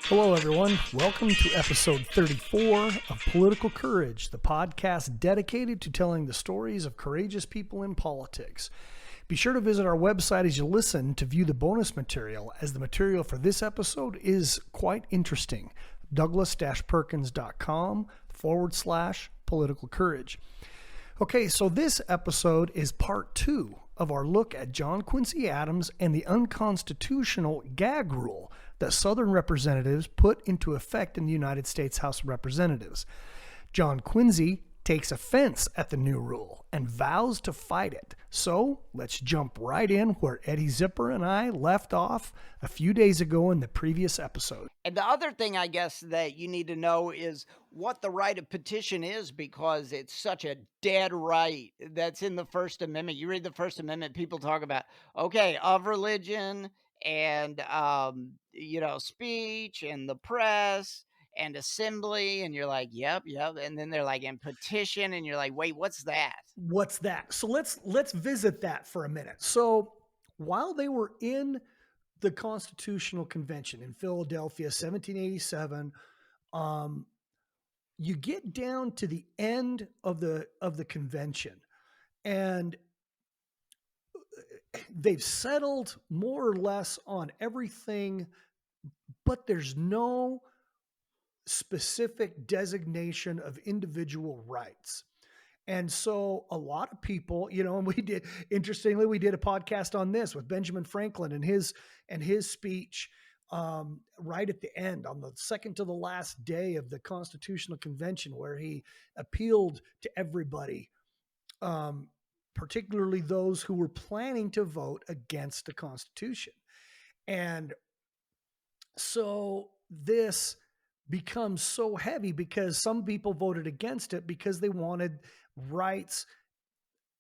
Hello, everyone. Welcome to episode 34 of Political Courage, the podcast dedicated to telling the stories of courageous people in politics. Be sure to visit our website as you listen to view the bonus material, as the material for this episode is quite interesting. Douglas-perkins.com/political courage. Okay, so this episode is part 2 of our look at John Quincy Adams and the unconstitutional Gag Rule that Southern representatives put into effect in the United States House of Representatives. John Quincy takes offense at the new rule and vows to fight it. So let's jump right in where Eddie Zipperer and I left off a few days ago in the previous episode. And the other thing, I guess, that you need to know is what the right of petition is, because it's such a dead right that's in the First Amendment. You read the First Amendment, people talk about, okay, of religion and, speech and the press and assembly. And you're like, yep. And then they're like, and petition. And you're like, wait, what's that? What's that? So let's visit that for a minute. So while they were in the Constitutional Convention in Philadelphia, 1787, you get down to the end of the convention, and they've settled more or less on everything, but there's no specific designation of individual rights. And so a lot of people, and we did a podcast on this with Benjamin Franklin and his speech right at the end, on the second to the last day of the Constitutional Convention, where he appealed to everybody, particularly those who were planning to vote against the Constitution. And so this becomes so heavy because some people voted against it because they wanted rights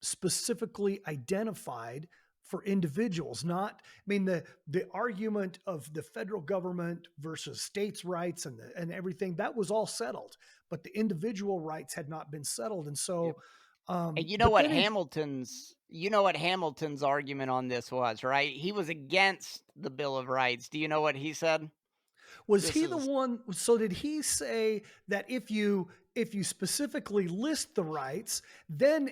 specifically identified for individuals. The argument of the federal government versus states' rights and everything, that was all settled, but the individual rights had not been settled. And so, Yep. And you know what Hamilton's argument on this was, right? He was against the Bill of Rights. Do you know what he said? Was he the one? So did he say that if you specifically list the rights, then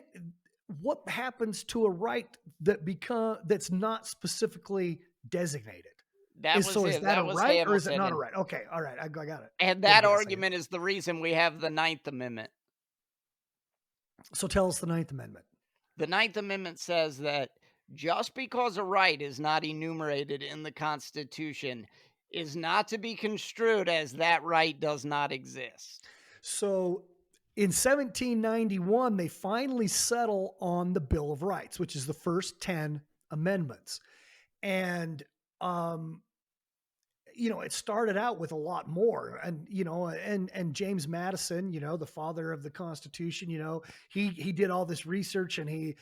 what happens to a right that's not specifically designated? Is that a right or is it not a right? Okay, all right, I got it. And that argument is the reason we have the 9th Amendment. So tell us the 9th Amendment. The 9th Amendment says that just because a right is not enumerated in the Constitution is not to be construed as that right does not exist. So in 1791, they finally settle on the Bill of Rights, which is the first 10 amendments. And, it started out with a lot more. And, and James Madison, the father of the Constitution, he did all this research, and he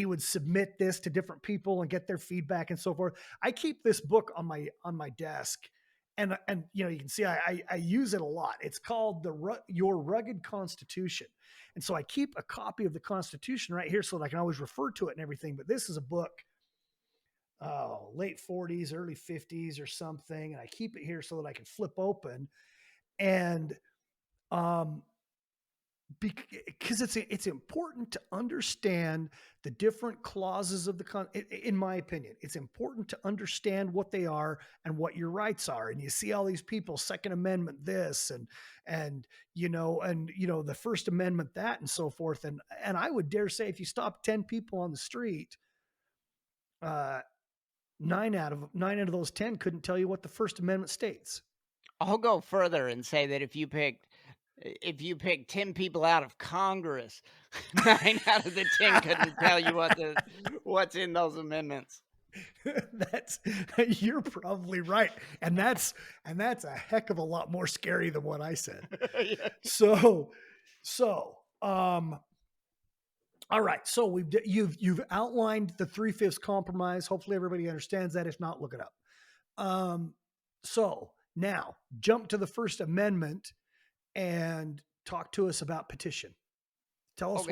would submit this to different people and get their feedback and so forth. I keep this book on my desk. And you can see I use it a lot. It's called Your Rugged Constitution. And so I keep a copy of the Constitution right here so that I can always refer to it and everything. But this is a book, late 40s, early 50s or something. And I keep it here so that I can flip open. And because it's important to understand the different clauses of in my opinion, it's important to understand what they are and what your rights are. And you see all these people, Second Amendment this and the First Amendment that, and so forth. And I would dare say, if you stop 10 people on the street, 9 out of those 10 couldn't tell you what the First Amendment states. I'll go further and say that if you pick 10 people out of Congress, 9 out of the 10 couldn't tell you what's in those amendments. You're probably right. And that's a heck of a lot more scary than what I said. Yeah. So, all right. So you've outlined the 3/5 compromise. Hopefully everybody understands that. If not, look it up. So now jump to the First Amendment and talk to us about petition. Tell us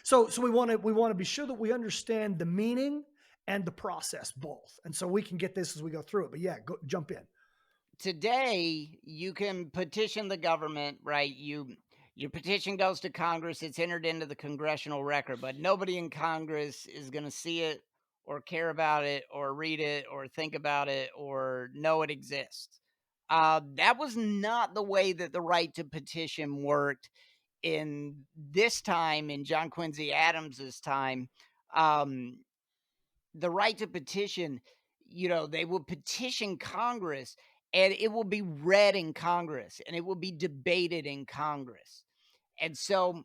so we want to be sure that we understand the meaning and the process both. And so we can get this as we go through it. But yeah, jump in. today you can petition the government, right? Your petition goes to Congress, it's entered into the congressional record, but nobody in Congress is going to see it or care about it or read it or think about it or know it exists. That was not the way that the right to petition worked in this time, in John Quincy Adams's time. Um, the right to petition, they will petition Congress and it will be read in Congress and it will be debated in Congress. And so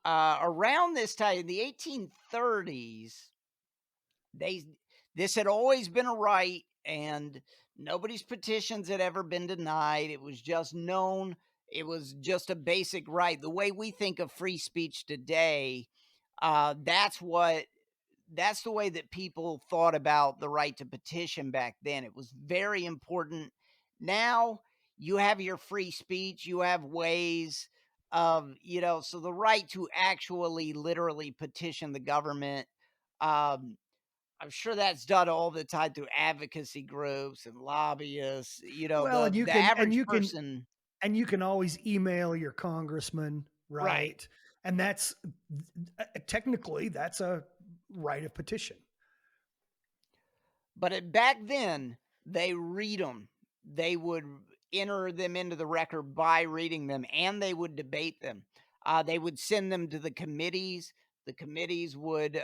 around this time in the 1830s, they this had always been a right and nobody's petitions had ever been denied. It was just known, it was just a basic right. The way we think of free speech today, uh, that's what that's the way that people thought about the right to petition back then. It was very important. Now you have your free speech, you have ways of, so the right to actually literally petition the government. Um, I'm sure that's done all the time through advocacy groups and lobbyists. Well, The and you the can average person, and you can always email your congressman, right? right? And that's technically that's a right of petition. But back then, they read them. They would enter them into the record by reading them, and they would debate them. They would send them to the committees. The committees would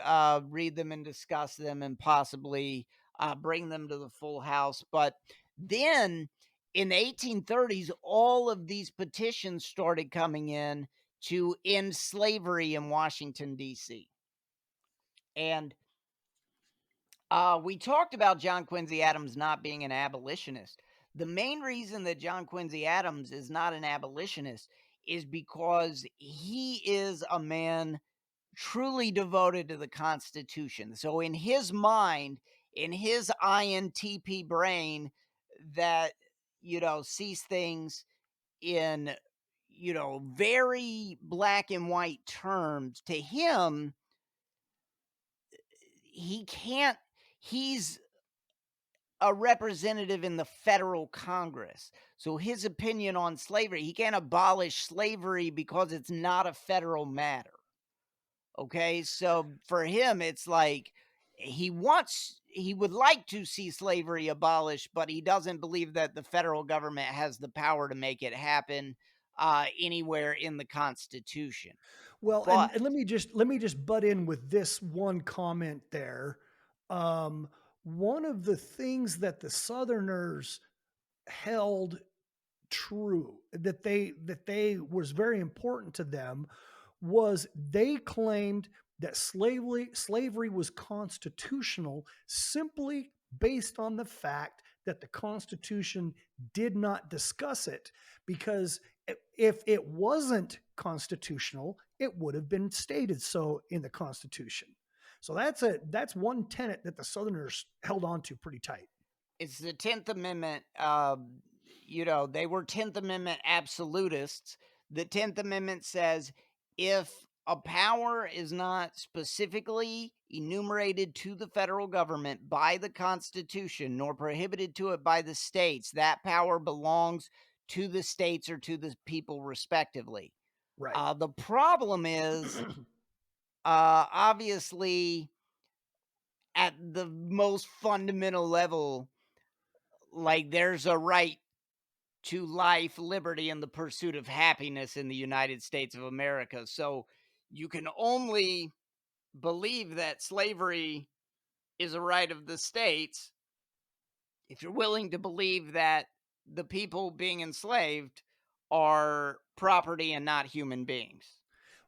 read them and discuss them, and possibly bring them to the full House. But then, in the 1830s, all of these petitions started coming in to end slavery in Washington D.C. And we talked about John Quincy Adams not being an abolitionist. The main reason that John Quincy Adams is not an abolitionist is because he is a man truly devoted to the Constitution. So, in his mind, in his INTP brain, that, sees things in, very black and white terms, to him, he can't, he's a representative in the federal Congress. So his opinion on slavery, he can't abolish slavery because it's not a federal matter. Okay? So for him it's like he would like to see slavery abolished, but he doesn't believe that the federal government has the power to make it happen anywhere in the Constitution. Well, But and let me just butt in with this one comment there. Um, One of the things that the Southerners held true, that they was very important to them, was they claimed that slavery was constitutional simply based on the fact that the Constitution did not discuss it, because if it wasn't constitutional, it would have been stated so in the Constitution. So that's one tenet that the Southerners held on to pretty tight. it's the 10th Amendment. They were 10th Amendment absolutists. The 10th Amendment says if a power is not specifically enumerated to the federal government by the Constitution, nor prohibited to it by the states, that power belongs to the states or to the people, respectively. Right. The problem is, obviously, at the most fundamental level, like there's a right to life, liberty, and the pursuit of happiness in the United States of America. So you can only believe that slavery is a right of the states if you're willing to believe that the people being enslaved are property and not human beings.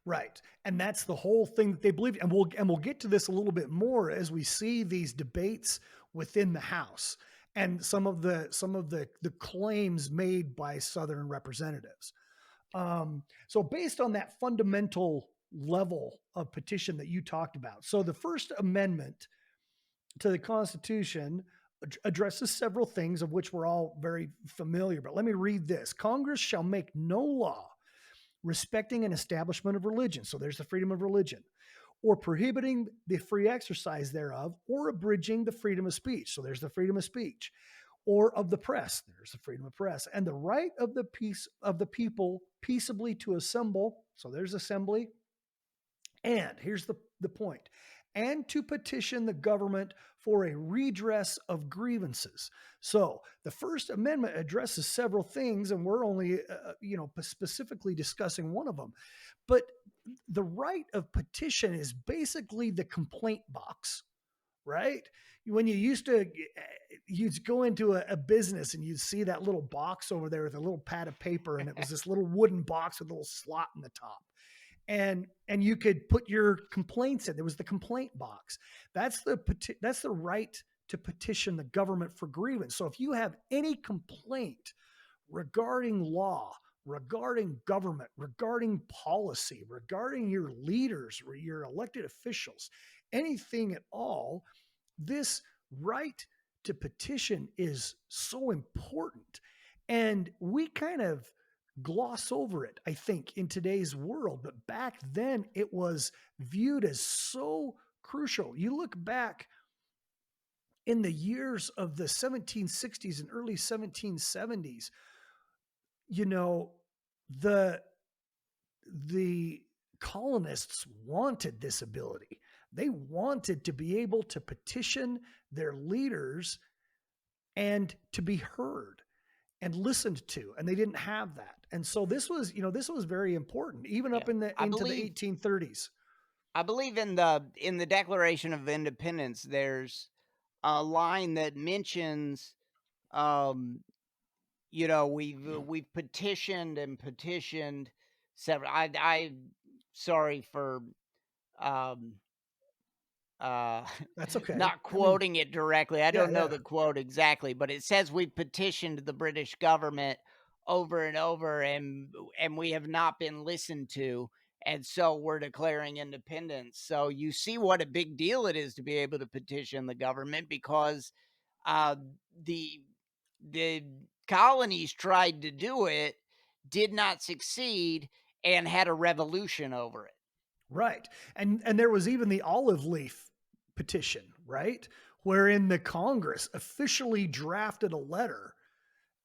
Right. And that's the whole thing that they believe. And we'll get to this a little bit more as we see these debates within the House and some of the claims made by Southern representatives. So based on that fundamental level of petition that you talked about, so the First Amendment to the Constitution addresses several things of which we're all very familiar. But let me read this: Congress shall make no law respecting an establishment of religion. So there's the freedom of religion, or prohibiting the free exercise thereof, or abridging the freedom of speech. So there's the freedom of speech, or of the press. There's the freedom of press and the right of the people peaceably to assemble. So there's assembly. And here's the point, and to petition the government for a redress of grievances. So the First Amendment addresses several things, and we're only, specifically discussing one of them. But the right of petition is basically the complaint box, right? When you used to, you'd go into a business and you'd see that little box over there with a little pad of paper, and it was this little wooden box with a little slot in the top, and you could put your complaints in. There was the complaint box. That's the right to petition the government for grievance. So if you have any complaint regarding law, regarding government, regarding policy, regarding your leaders or your elected officials, anything at all, this right to petition is so important. And we kind of gloss over it, I think, in today's world. But back then, it was viewed as so crucial. You look back in the years of the 1760s and early 1770s, you know, the the colonists wanted this ability. They wanted to be able to petition their leaders and to be heard and listened to, and they didn't have that. And so this was very important even Yeah. up in the I into the believe 1830s. I believe in the Declaration of Independence, there's a line that mentions, um, we've petitioned and petitioned several. I sorry for um uh That's okay. not I mean, quoting it directly. I yeah, don't know yeah. the quote exactly, but it says we petitioned the British government over and over, and we have not been listened to, and so we're declaring independence. So you see what a big deal it is to be able to petition the government, because uh the the colonies tried to do it, did not succeed, and had a revolution over it. Right. And there was even the olive leaf petition, right? Wherein the Congress officially drafted a letter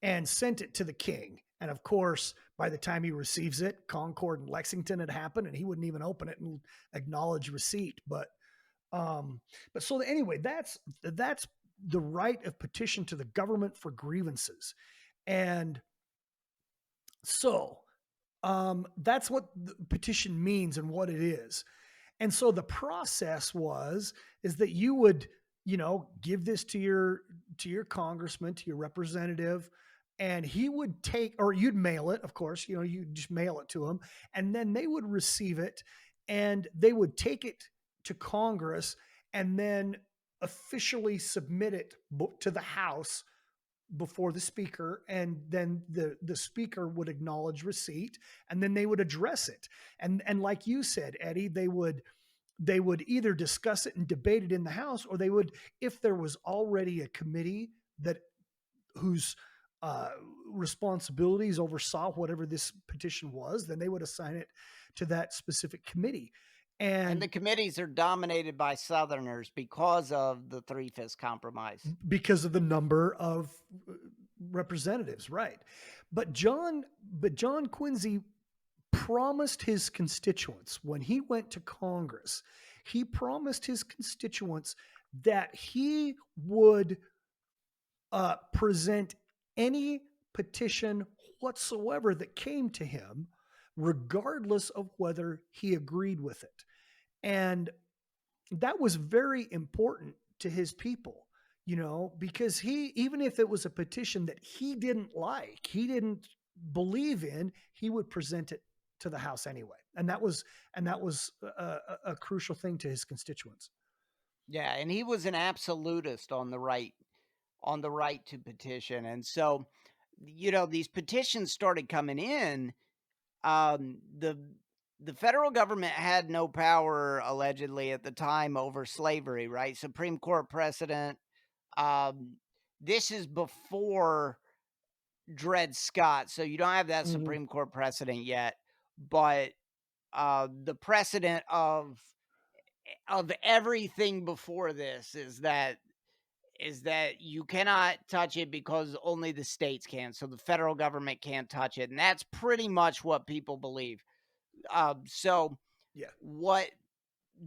and sent it to the king. And of course, by the time he receives it, Concord and Lexington had happened, and he wouldn't even open it and acknowledge receipt. But so anyway, that's the right of petition to the government for grievances. And so that's what the petition means and what it is. And so the process is that you would, give this to your congressman, to your representative, and he would take, or you'd mail it, of course, you just mail it to him, and then they would receive it and they would take it to Congress and then officially submit it to the House before the speaker, and then the speaker would acknowledge receipt, and then they would address it. And like you said, Eddie, they would either discuss it and debate it in the House, or they would, if there was already a committee that whose uh, responsibilities oversaw whatever this petition was, then they would assign it to that specific committee. And And the committees are dominated by Southerners because of the Three-Fifths Compromise. because of the number of representatives, right? But John Quincy promised his constituents when he went to Congress, he promised his constituents that he would present any petition whatsoever that came to him, regardless of whether he agreed with it. And that was very important to his people, because even if it was a petition that he didn't like, he didn't believe in, he would present it to the House anyway. And that was a crucial thing to his constituents. Yeah, and he was an absolutist on the right to petition. And so, these petitions started coming in. The federal government had no power allegedly at the time over slavery, right? Supreme Court precedent. Um, this is before Dred Scott, so you don't have that Mhm. Supreme Court precedent yet. But the precedent of everything before this is that is that you cannot touch it because only the states can. So the federal government can't touch it. And that's pretty much what people believe. So Yeah. what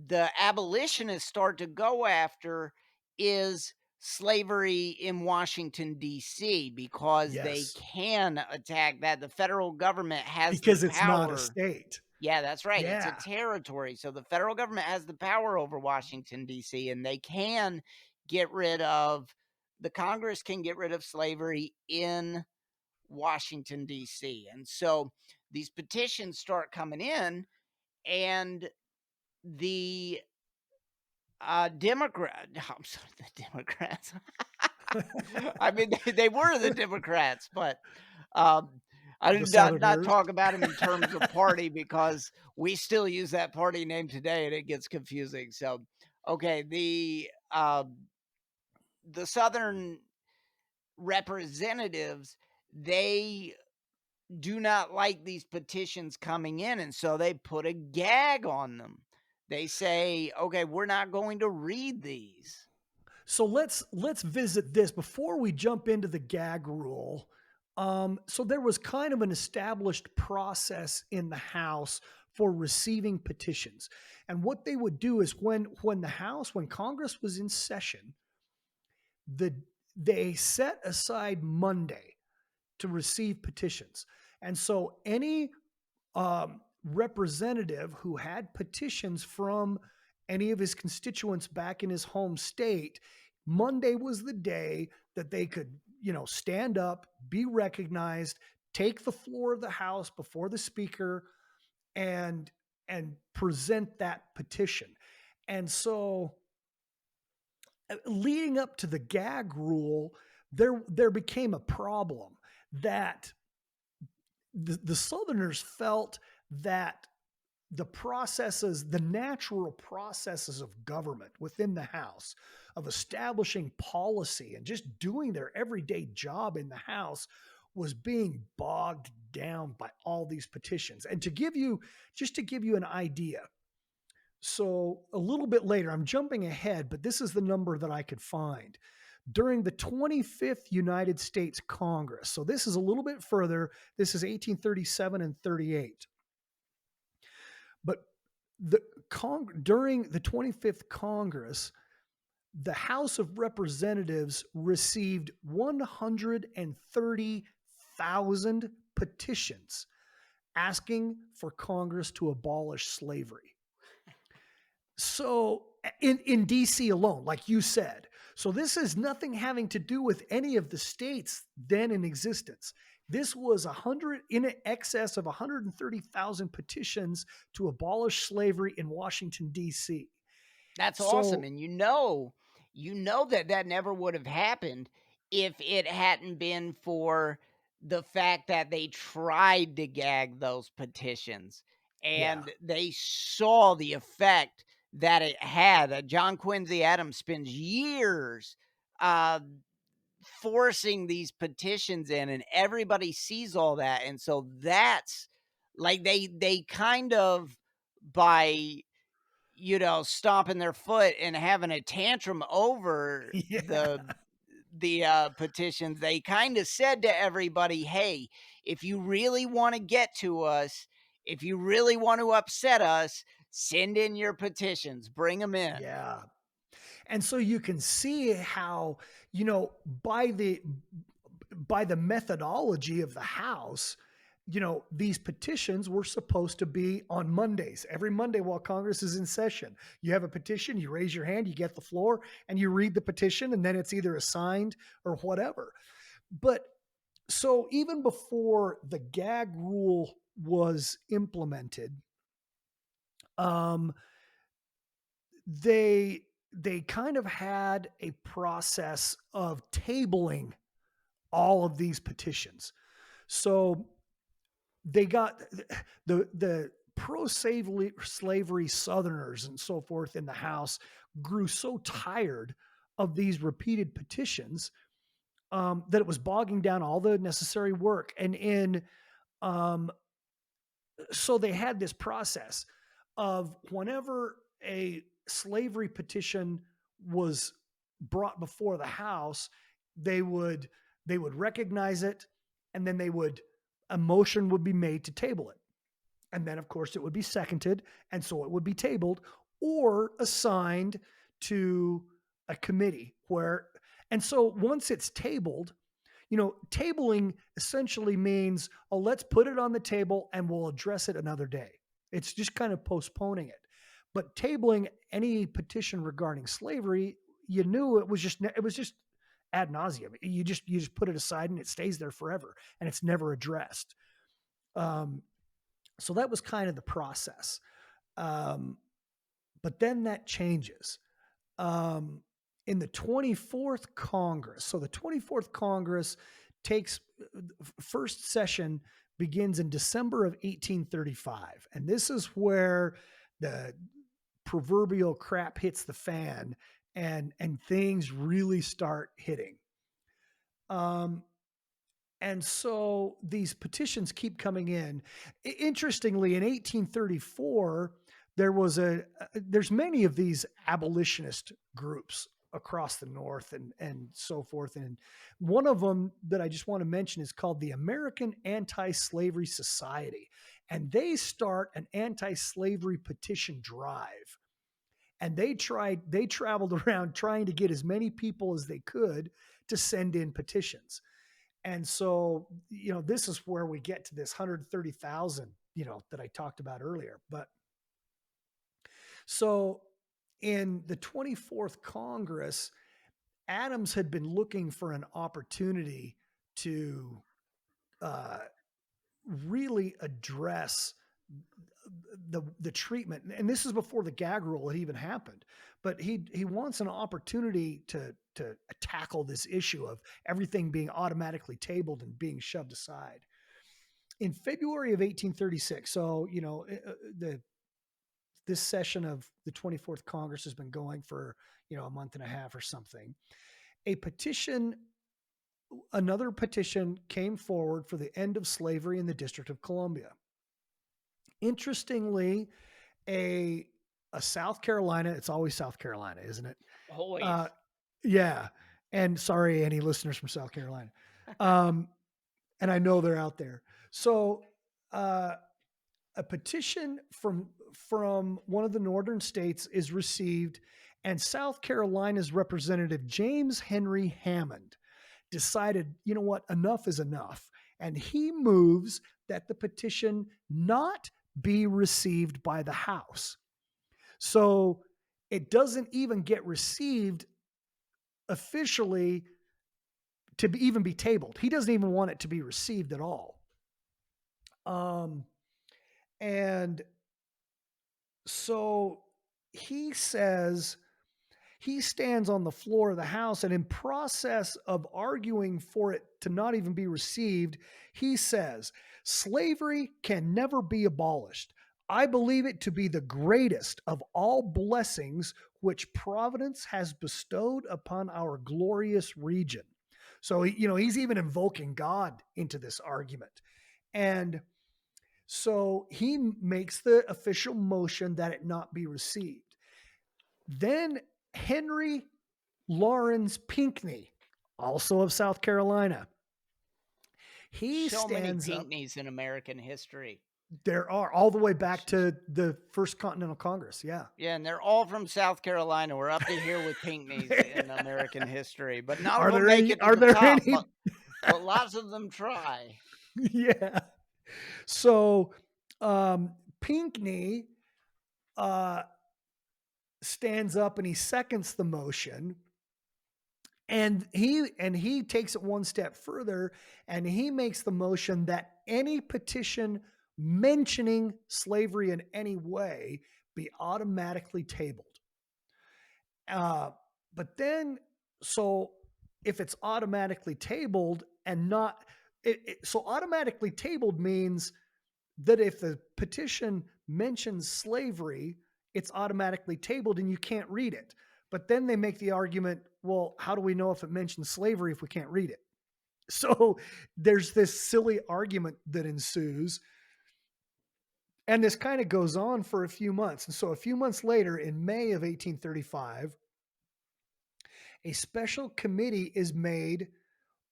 the abolitionists start to go after is slavery in Washington, D.C., because they Yes. can attack that. The federal government has the Because it's not a power. state. Yeah, that's right. It's a Yeah. territory. So the federal government has the power over Washington, D.C., and they can get rid of the Congress can get rid of slavery in Washington, D.C. And so these petitions start coming in, and the I'm sorry, the Democrats. I mean, they were the Democrats, but um, I The did not Southerners. talk about them in terms of party because we still use that party name today, and it gets confusing. So, okay, the Southern representatives, they do not like these petitions coming in, and so they put a gag on them. They say, okay, we're not going to read these. So let's visit this before we jump into the gag rule. So there was kind of an established process in the House for receiving petitions, and what they would do is when Congress was in session, the they set aside Monday to receive petitions, and so any representative who had petitions from any of his constituents back in his home state, Monday was the day that they could, stand up, be recognized, take the floor of the House before the speaker, and present that petition. And so, leading up to the gag rule, there became a problem that the Southerners felt that the natural processes of government within the House, of establishing policy and just doing their everyday job in the House, was being bogged down by all these petitions. And just to give you an idea, so a little bit later, I'm jumping ahead, but this is the number that I could find. During the 25th United States Congress, so this is a little bit further, this is 1837 and 38. But during the 25th Congress, the House of Representatives received 130,000 petitions asking for Congress to abolish slavery. So in DC alone, like you said, so this is nothing having to do with any of the states then in existence. This was in excess of 130,000 petitions to abolish slavery in Washington D.C. That's awesome, So and that never would have happened if it hadn't been for the fact that they tried to gag those petitions, yeah, and they saw the effect that it had. John Quincy Adams spends years, uh, forcing these petitions in, and everybody sees all that, and so that's like they kind of, by stomping their foot and having a tantrum over yeah, the petitions, they kind of said to everybody, "Hey, if you really want to get to us, if you really want to upset us, send in your petitions, bring them in." yeah. And so you can see how, you know, by the methodology of the House, these petitions were supposed to be on Mondays. Every Monday while Congress is in session, you have a petition, you raise your hand, you get the floor, and you read the petition, and then it's either assigned or whatever. But so even before the gag rule was implemented, um, they kind of had a process of tabling all of these petitions. So they got the pro slavery Southerners and so forth in the House grew so tired of these repeated petitions, that it was bogging down all the necessary work. And um, so they had this process of whenever a slavery petition was brought before the House, they would recognize it, and then a motion would be made to table it. And then, of course, it would be seconded, and so it would be tabled or assigned to a committee and so once it's tabled, tabling essentially means, oh, let's put it on the table and we'll address it another day. It's just kind of postponing it. But tabling any petition regarding slavery, you knew it was just ad nauseum. You just put it aside and it stays there forever and it's never addressed. So that was kind of the process. But then that changes. In the 24th Congress, so the 24th Congress first session begins in December of 1835. And this is where the proverbial crap hits the fan and things really start hitting. And so these petitions keep coming in. Interestingly, in 1834, there's many of these abolitionist groups across the North and so forth. And one of them that I just want to mention is called the American Anti-Slavery Society. And they start an anti-slavery petition drive. And they traveled around trying to get as many people as they could to send in petitions. And so, this is where we get to this 130,000, that I talked about earlier. But so in the 24th Congress, Adams had been looking for an opportunity to really address the treatment. And this is before the Gag Rule had even happened. But he wants an opportunity to tackle this issue of everything being automatically tabled and being shoved aside. In February of 1836, so this session of the 24th Congress has been going for a month and a half or something. Another petition came forward for the end of slavery in the District of Columbia. Interestingly, a South Carolina, it's always South Carolina, isn't it? Always. Yeah. And sorry, any listeners from South Carolina. And I know they're out there. So a petition from one of the northern states is received, and South Carolina's representative, James Henry Hammond, decided, you know what, enough is enough. And he moves that the petition not be received by the House. So it doesn't even get received officially to even be tabled. He doesn't even want it to be received at all. And so he says, he stands on the floor of the House, and in process of arguing for it to not even be received, he says, slavery can never be abolished. I believe it to be the greatest of all blessings which Providence has bestowed upon our glorious region. So, he's even invoking God into this argument. And so he makes the official motion that it not be received. Then Henry Lawrence Pinckney, also of South Carolina, he stands many up. Pinckneys in American history. There are, all the way back to the First Continental Congress. Yeah. Yeah, and they're all from South Carolina. We're up to here with Pinckneys in American history, but none of them make it to the top. But lots of them try. Yeah. So Pinckney stands up and he seconds the motion, and he takes it one step further, and he makes the motion that any petition mentioning slavery in any way be automatically tabled. But then, so if it's automatically tabled and not, so automatically tabled means that if the petition mentions slavery, it's automatically tabled and you can't read it. But then they make the argument, well, how do we know if it mentions slavery if we can't read it? So there's this silly argument that ensues. And this kind of goes on for a few months. And so a few months later, in May of 1835, A special committee is made,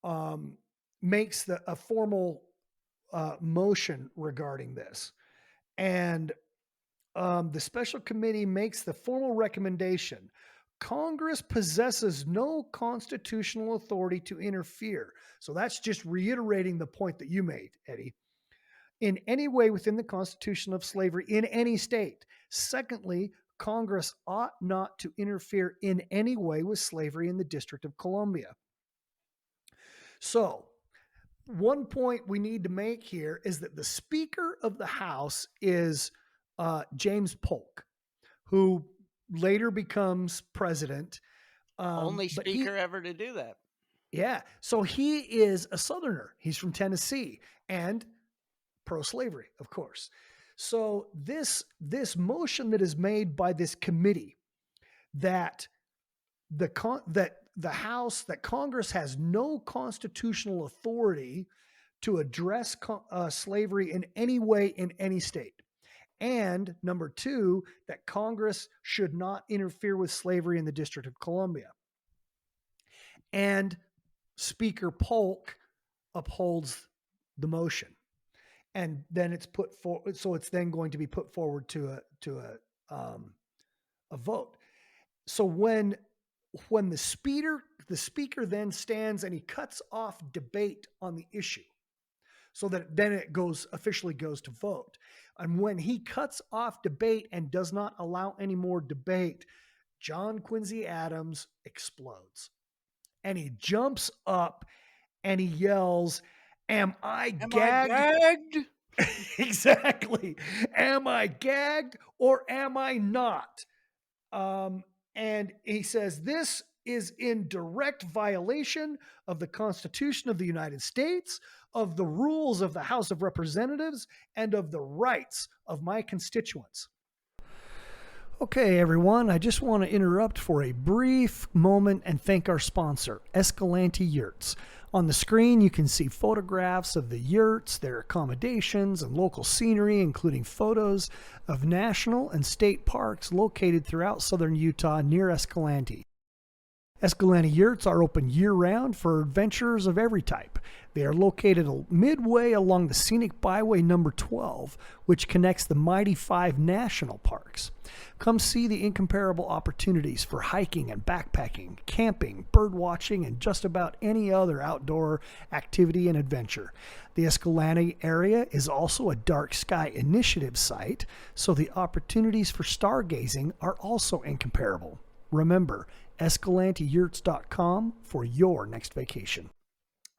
um, makes a formal motion regarding this. And the special committee makes the formal recommendation. Congress possesses no constitutional authority to interfere. So that's just reiterating the point that you made, Eddie, in any way within the constitution of slavery in any state. Secondly, Congress ought not to interfere in any way with slavery in the District of Columbia. So, one point we need to make here is that the Speaker of the House is James Polk, who later becomes president. Only But speaker ever to do that. yeah, so he is a Southerner. He's from Tennessee and pro-slavery, of course. So this motion that is made by this committee that the House, that Congress has no constitutional authority to address slavery in any way in any state. And number two, that Congress should not interfere with slavery in the District of Columbia. And Speaker Polk upholds the motion. And then it's put forward. So it's then going to be put forward to a vote. So when the speaker then stands and he cuts off debate on the issue, so that then it officially goes to vote. And when he cuts off debate and does not allow any more debate, John Quincy Adams explodes. And he jumps up and he yells, "Am I gagged?" gagged? Exactly. Am I gagged or am I not? And he says, "This is in direct violation of the Constitution of the United States, of the rules of the House of Representatives, and of the rights of my constituents." Okay, everyone, I just want to interrupt for a brief moment and thank our sponsor, Escalante Yurts. On the screen, you can see photographs of the yurts, their accommodations, and local scenery, including photos of national and state parks located throughout southern Utah near Escalante. Escalante Yurts are open year-round for adventurers of every type. They are located midway along the scenic byway number 12, which connects the Mighty Five National Parks. Come see the incomparable opportunities for hiking and backpacking, camping, bird watching, and just about any other outdoor activity and adventure. The Escalante area is also a dark sky initiative site, so the opportunities for stargazing are also incomparable. Remember, EscalanteYurts.com for your next vacation.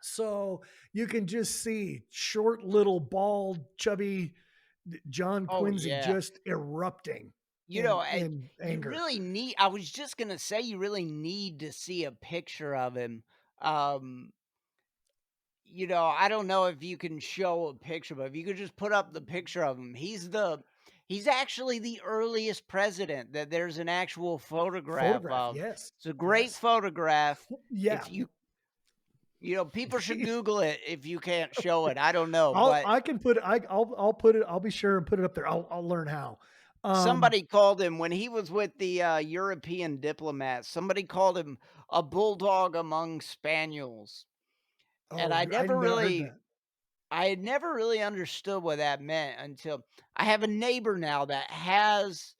So you can just see short, little, bald, chubby John Oh, Quincy yeah. just erupting You know, in you anger. really need I was just gonna say you really need to see a picture of him. Um, I don't know if you can show a picture, but if you could just put up the picture of him, he's actually the earliest president that there's an actual photograph Photograph, of. yes, It's a great yes. photograph. Yeah. If people should Google it if you can't show it. I don't know, but I can put I'll put it. I'll be sure and put it up there. I'll learn how. somebody called him when he was with the European diplomats. Somebody called him a bulldog among spaniels, and Oh, I never heard that. I had never really understood what that meant until I have a neighbor now that has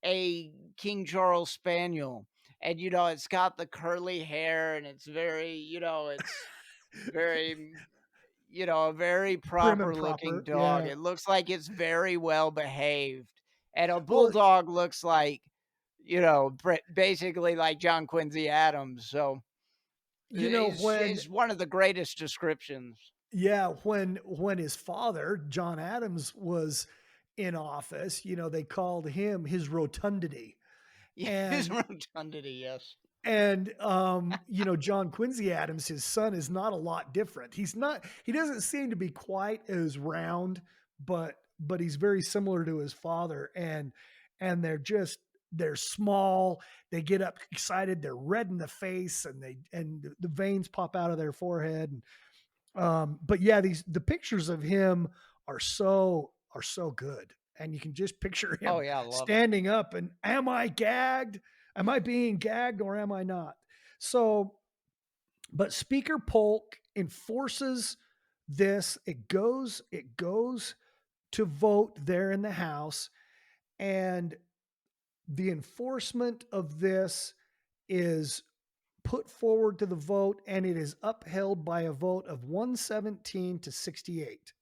a King Charles Spaniel. And, it's got the curly hair and it's very, it's very, a very Prim and proper looking proper. dog. Yeah. It looks like it's very well behaved. And a Well, bulldog looks like, basically like John Quincy Adams. So when it's one of the greatest descriptions. yeah, when his father, John Adams, was in office, they called him his rotundity. Yeah, his And rotundity, yes. John Quincy Adams, his son, is not a lot different. He doesn't seem to be quite as round, but he's very similar to his father. And they're small. They get up excited. They're red in the face and the veins pop out of their forehead. But yeah, the pictures of him are so good. And you can just picture Oh, him yeah, I love it. standing up and am I gagged? Am I being gagged or am I not? So, but Speaker Polk enforces this. It goes to vote there in the House, and the enforcement of this is put forward to the vote, and it is upheld by a vote of 117 to 68.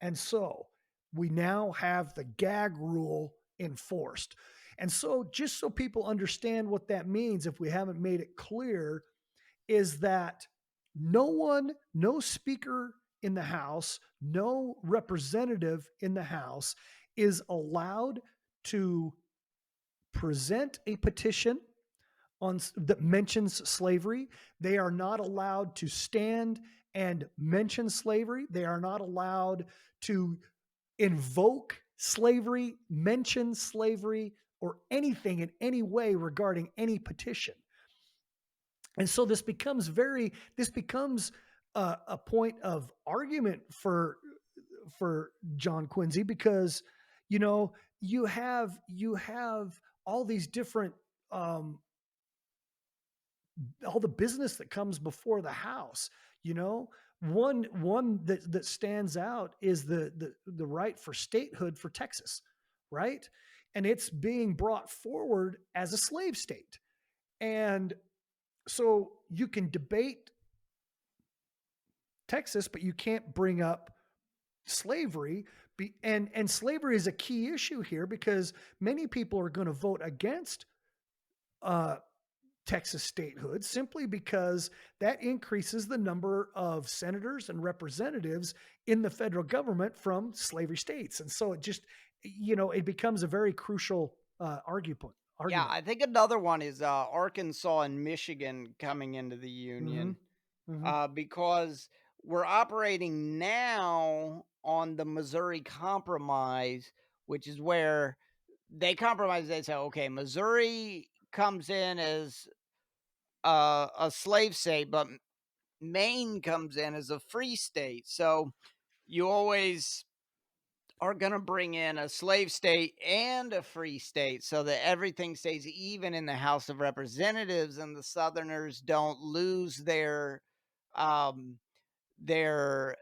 And so we now have the gag rule enforced. And so, just so people understand what that means, if we haven't made it clear, is that no speaker in the House, no representative in the House is allowed to present a petition that mentions slavery. They are not allowed to stand and mention slavery. They are not allowed to invoke slavery, mention slavery, or anything in any way regarding any petition. And so this becomes a point of argument for John Quincy, because you have all these different um, all the business that comes before the House. You know, one that stands out is the right for statehood for Texas, right? And it's being brought forward as a slave state. And so you can debate Texas, but you can't bring up slavery. And slavery is a key issue here, because many people are going to vote against uh, Texas statehood simply because that increases the number of senators and representatives in the federal government from slavery states. And so it becomes a very crucial Yeah, argument. I think another one is Arkansas and Michigan coming into the Hmm. union, Hmm. because we're operating now on the Missouri Compromise, which is where they compromise. They say, okay, Missouri comes in as a slave state, but Maine comes in as a free state. So you always are going to bring in a slave state and a free state so that everything stays even in the House of Representatives, and the Southerners don't lose um their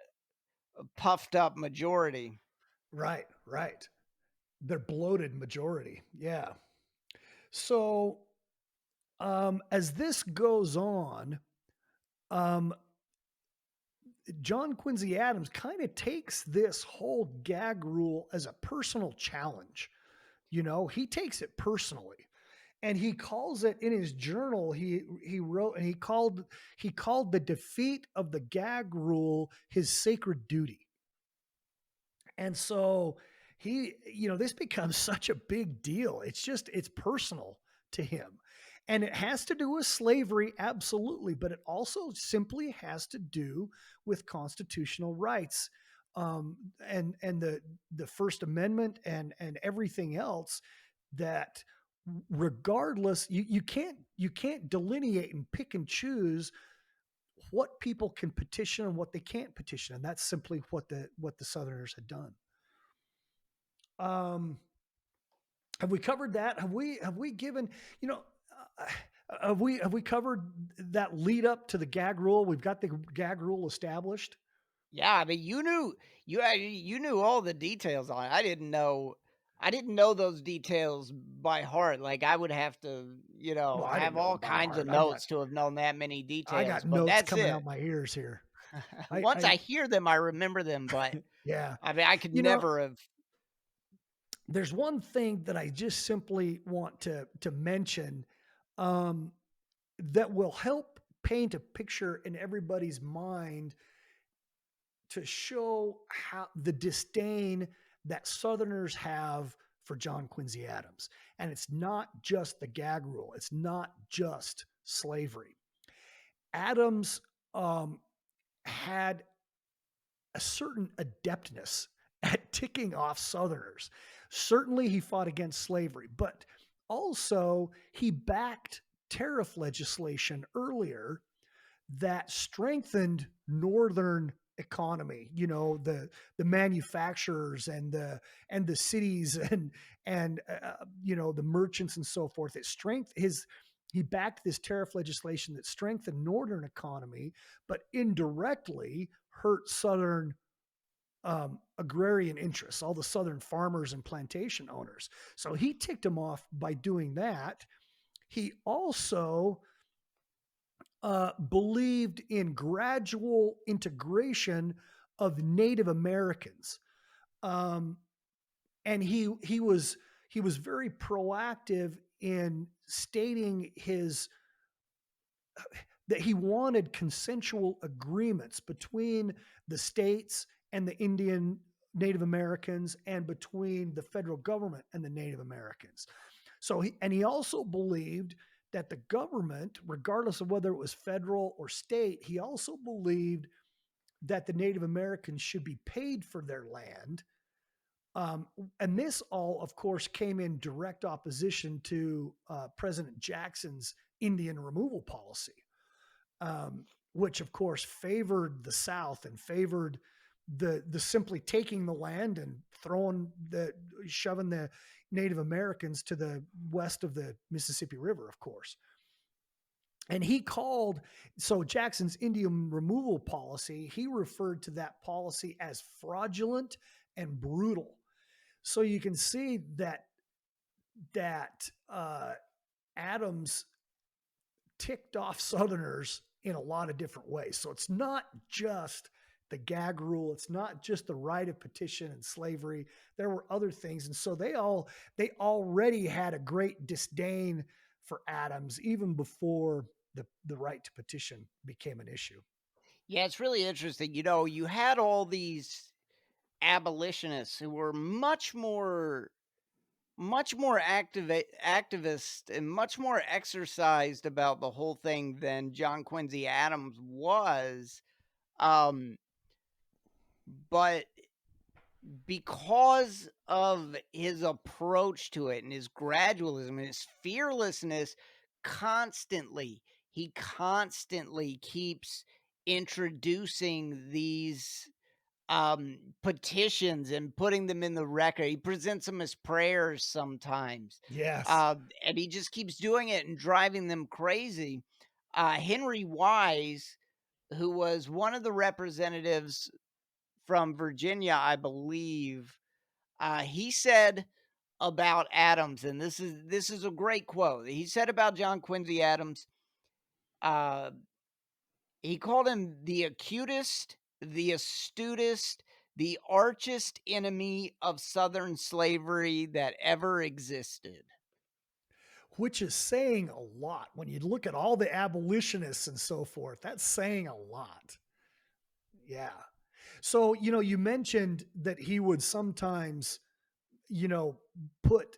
puffed up majority. Right, right. They're bloated majority. Yeah. So as this goes on, um, John Quincy Adams kind of takes this whole gag rule as a personal challenge. He takes it personally, and he calls it in his journal. He wrote, and he called the defeat of the gag rule his sacred duty. And so this becomes such a big deal. It's personal to him. And it has to do with slavery, absolutely, but it also simply has to do with constitutional rights, and the First Amendment, and everything else. That, regardless, you can't delineate and pick and choose what people can petition and what they can't petition, and that's simply what the Southerners had done. Um, have we covered that? Have we given you know? Uh, have we covered that lead up to the gag rule? We've got the gag rule established. Yeah, I mean, you knew all the details on it. I didn't know those details by heart. Like, I would have to, Well, I didn't have know all them by kinds of heart. I got notes to have known that many I details, got but notes that's coming it. out my ears here. I Once I I hear them, I remember them, but Yeah. I mean, I could You know, never have. there's one thing that I just simply want to mention, um, that will help paint a picture in everybody's mind to show how the disdain that Southerners have for John Quincy Adams. And it's not just the gag rule, it's not just slavery. Adams um, had a certain adeptness at ticking off Southerners. Certainly, he fought against slavery, but also he backed tariff legislation earlier that strengthened Northern economy. The manufacturers and the cities and the merchants and so forth. It strength his he backed this tariff legislation that strengthened northern economy, but indirectly hurt southern agrarian interests, all the southern farmers and plantation owners. So he ticked him off by doing that. He also believed in gradual integration of Native Americans, um, and he was very proactive in stating his that he wanted consensual agreements between the states and the Indian Native Americans and between the federal government and the Native Americans. He also believed that the government, regardless of whether it was federal or state, he also believed that the Native Americans should be paid for their land. And this all, of course, came in direct opposition to President Jackson's Indian removal policy, which of course favored the South and favored the simply taking the land and shoving the Native Americans to the west of the Mississippi River, of course. And Jackson's Indian removal policy, he referred to that policy as fraudulent and brutal. So you can see that Adams ticked off Southerners in a lot of different ways. So it's not just the gag rule. It's not just the right of petition and slavery. There were other things. And so they already had a great disdain for Adams even before the right to petition became an issue. Yeah, it's really interesting. You had all these abolitionists who were much more activist and much more exercised about the whole thing than John Quincy Adams was. Um, but because of his approach to it and his gradualism and his fearlessness, he constantly keeps introducing these petitions and putting them in the record. He presents them as prayers sometimes. Yes. And he just keeps doing it and driving them crazy. Henry Wise, who was one of the representatives from Virginia, I believe, he said about Adams, and this is a great quote. He said about John Quincy Adams, uh, he called him the acutest, the astutest, the archest enemy of Southern slavery that ever existed. Which is saying a lot. When you look at all the abolitionists and so forth, that's saying a lot. Yeah. So, you mentioned that he would sometimes, put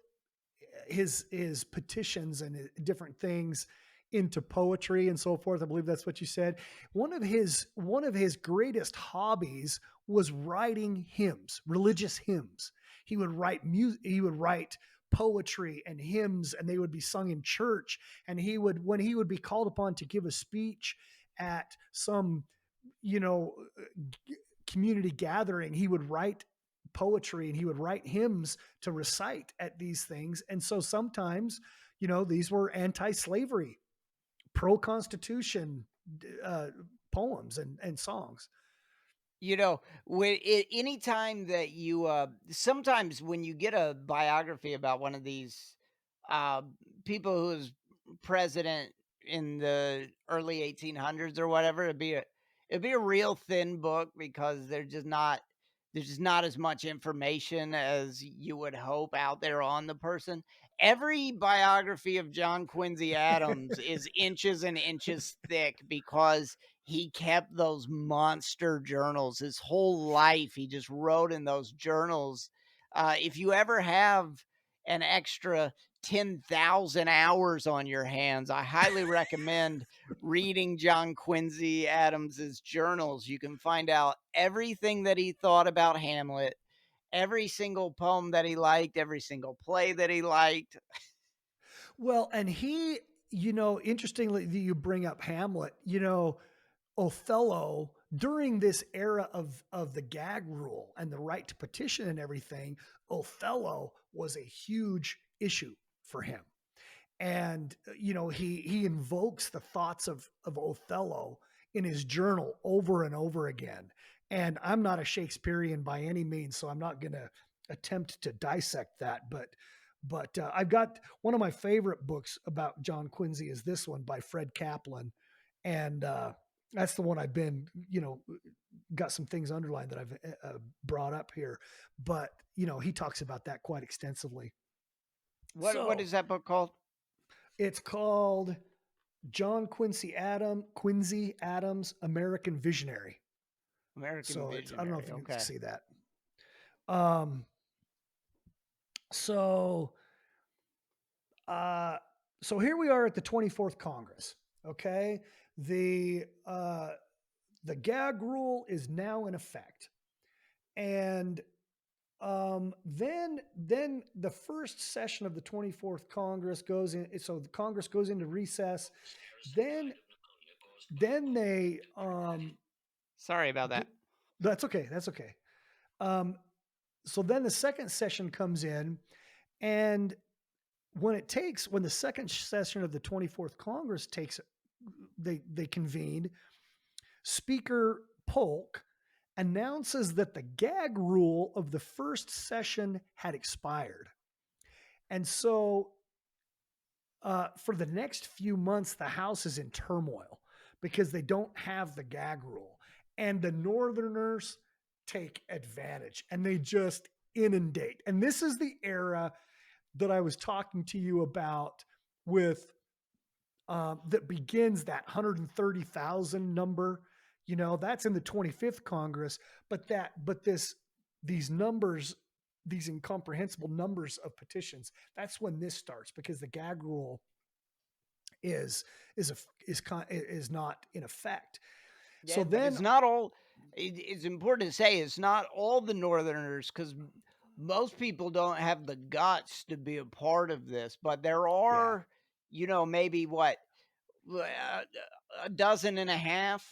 his petitions and different things into poetry and so forth. I believe that's what you said. One of his greatest hobbies was writing hymns, religious hymns. He would write music, he would write poetry and hymns, and they would be sung in church. And when he would be called upon to give a speech at some, you know, community gathering, he would write poetry and he would write hymns to recite at these things. And so sometimes, these were anti-slavery, pro-constitution poems and songs. Anytime that sometimes when you get a biography about one of these uh, people who was president in the early 1800s or whatever, it'd be a real thin book because there's just not as much information as you would hope out there on the person. Every biography of John Quincy Adams is inches and inches thick because he kept those monster journals his whole life. He just wrote in those journals. If you ever have an extra 10,000 hours on your hands, I highly recommend reading John Quincy Adams's journals. You can find out everything that he thought about Hamlet, every single poem that he liked, every single play that he liked. Well, and interestingly, that you bring up Hamlet, Othello, during this era of the gag rule and the right to petition and everything, Othello was a huge issue for him. And he invokes the thoughts of Othello in his journal over and over again. And I'm not a Shakespearean by any means, so I'm not going to attempt to dissect that. But I've got one of my favorite books about John Quincy is this one by Fred Kaplan, and that's the one I've been got some things underlined that I've brought up here. But he talks about that quite extensively. What So is that book called? it's called John Quincy Adams, American Visionary. American So I don't know if Visionary. you can Okay. see that. Um, so, uh, so here we are at the 24th Congress. Okay, the uh, the gag rule is now in effect, and then the first session of the 24th Congress goes in. So the Congress goes into recess. Then they Sorry about th- that. that's okay. That's okay. Um, so then the second session comes in, and when the second session of the 24th Congress takes, they convened, Speaker Polk announces that the gag rule of the first session had expired. And so for the next few months, the House is in turmoil because they don't have the gag rule. And the Northerners take advantage and they just inundate. And this is the era that I was talking to you about with that begins that 130,000 number. That's in the 25th Congress, these numbers, these incomprehensible numbers of petitions, that's when this starts because the gag rule is is not in effect. Yeah, So but then, it's not all. It's important to say it's not all the Northerners because most people don't have the guts to be a part of this. But there yeah, are, maybe what a dozen and a half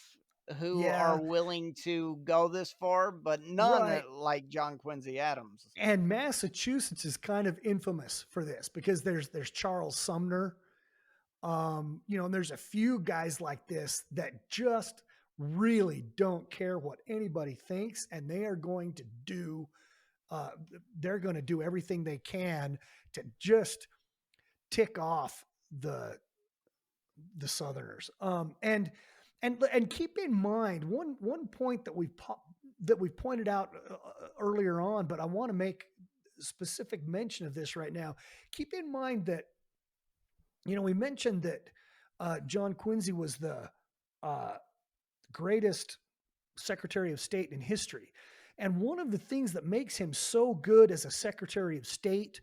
who are yeah, willing to go this far, but none right. like John Quincy Adams. And Massachusetts is kind of infamous for this because there's Charles Sumner. And there's a few guys like this that just really don't care what anybody thinks, and they are going to do uh, they're going to do everything they can to just tick off the Southerners. And keep in mind one point that we've pointed out earlier on, but I want to make specific mention of this right now. Keep in mind that we mentioned that John Quincy was the uh, greatest Secretary of State in history. And one of the things that makes him so good as a Secretary of State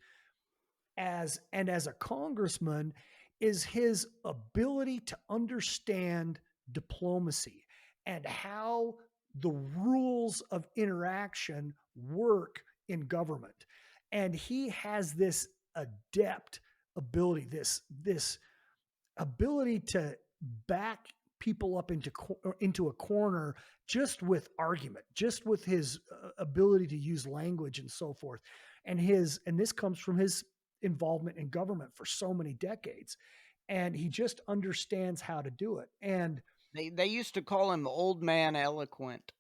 as a congressman is his ability to understand diplomacy and how the rules of interaction work in government. And he has this adept ability, this ability to back people up into a corner just with argument, just with his ability to use language and so forth. And this comes from his involvement in government for so many decades. And he just understands how to do it. And They used to call him Old Man Eloquent.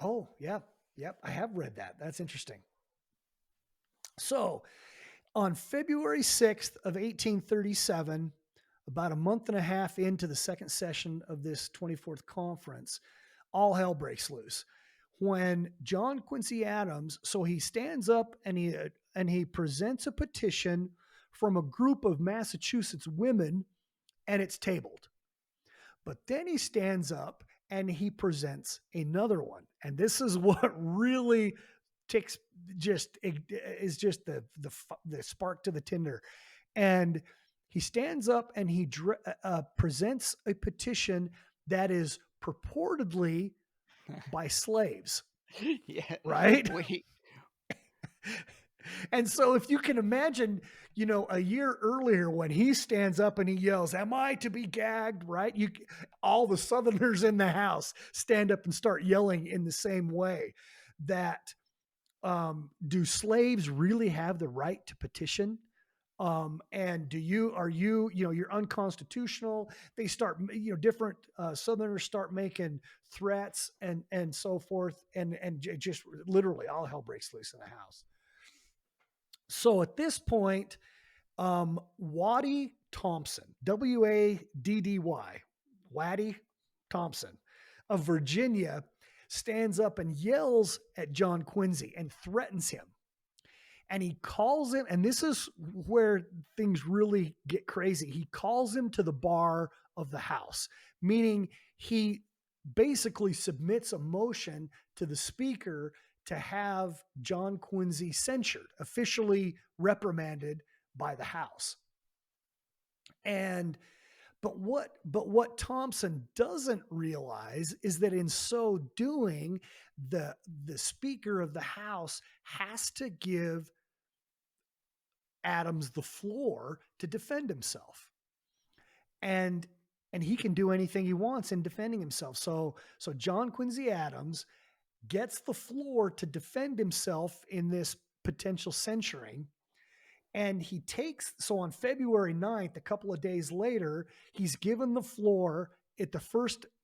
oh, yeah, yep, I have read that. That's interesting. So on February 6th of 1837, about a month and a half into the second session of this 24th conference, all hell breaks loose. When John Quincy Adams, so he stands up and he presents a petition from a group of Massachusetts women, and it's tabled. But then he stands up and he presents another one, and this is what really ticks just is just the spark to the tinder. And he stands up and he presents a petition that is purportedly by slaves, Yeah. right? We And so if you can imagine, a year earlier when he stands up and he yells, "Am I to be gagged?" Right? All the Southerners in the house stand up and start yelling in the same way. That do slaves really have the right to petition? And you're unconstitutional. They start, different Southerners start making threats and so forth, and just literally all hell breaks loose in the House. So at this point, Waddy Thompson, Waddy, Waddy Thompson of Virginia, stands up and yells at John Quincy and threatens him. And he calls him, and this is where things really get crazy. He calls him to the bar of the House, meaning he basically submits a motion to the Speaker to have John Quincy censured, officially reprimanded by the House. And but what Thompson doesn't realize is that in so doing, the Speaker of the House has to give Adams the floor to defend himself. And he can do anything he wants in defending himself. So John Quincy Adams gets the floor to defend himself in this potential censuring. And so on February 9th, a couple of days later, he's given the floor at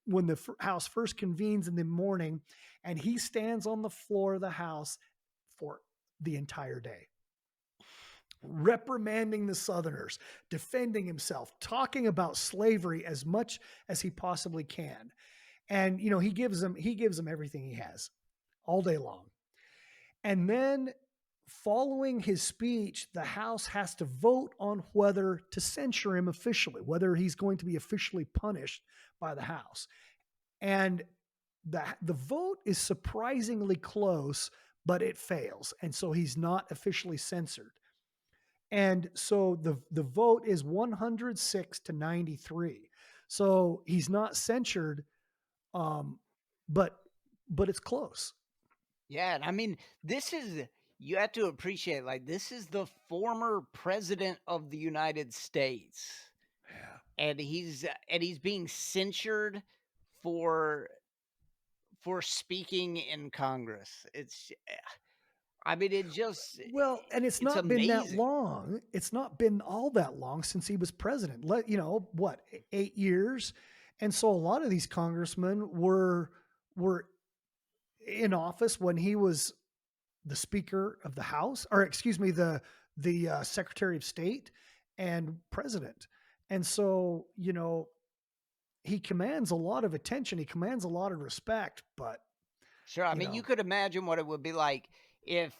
when the House first convenes in the morning, and he stands on the floor of the House for the entire day, reprimanding the Southerners, defending himself, talking about slavery as much as he possibly can. And, he gives them everything he has all day long. And then following his speech, the House has to vote on whether to censure him officially, whether he's going to be officially punished by the House. And the vote is surprisingly close, but it fails. And so he's not officially censored. And so the vote is 106-93. So he's not censured, but it's close. Yeah, and I mean, you have to appreciate, like, this is the former president of the United States. Yeah. And he's being censured for speaking in Congress. I mean, Well, and it's not been that amazing. long. It's not been all that long since he was president. What, 8 years? And so a lot of these congressmen were in office when he was the Speaker of the House, or excuse me, the Secretary of State and president. And so, he commands a lot of attention. He commands a lot of respect, but Sure, I mean, you could imagine what it would be like if,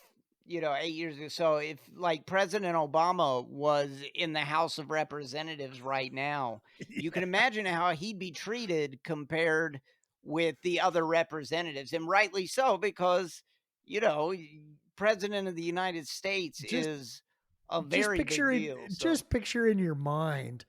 8 years ago, so if, like, President Obama was in the House of Representatives right now, you can imagine how he'd be treated compared with the other representatives, and rightly so, because, President of the United States just is a very big deal, so just picture in your mind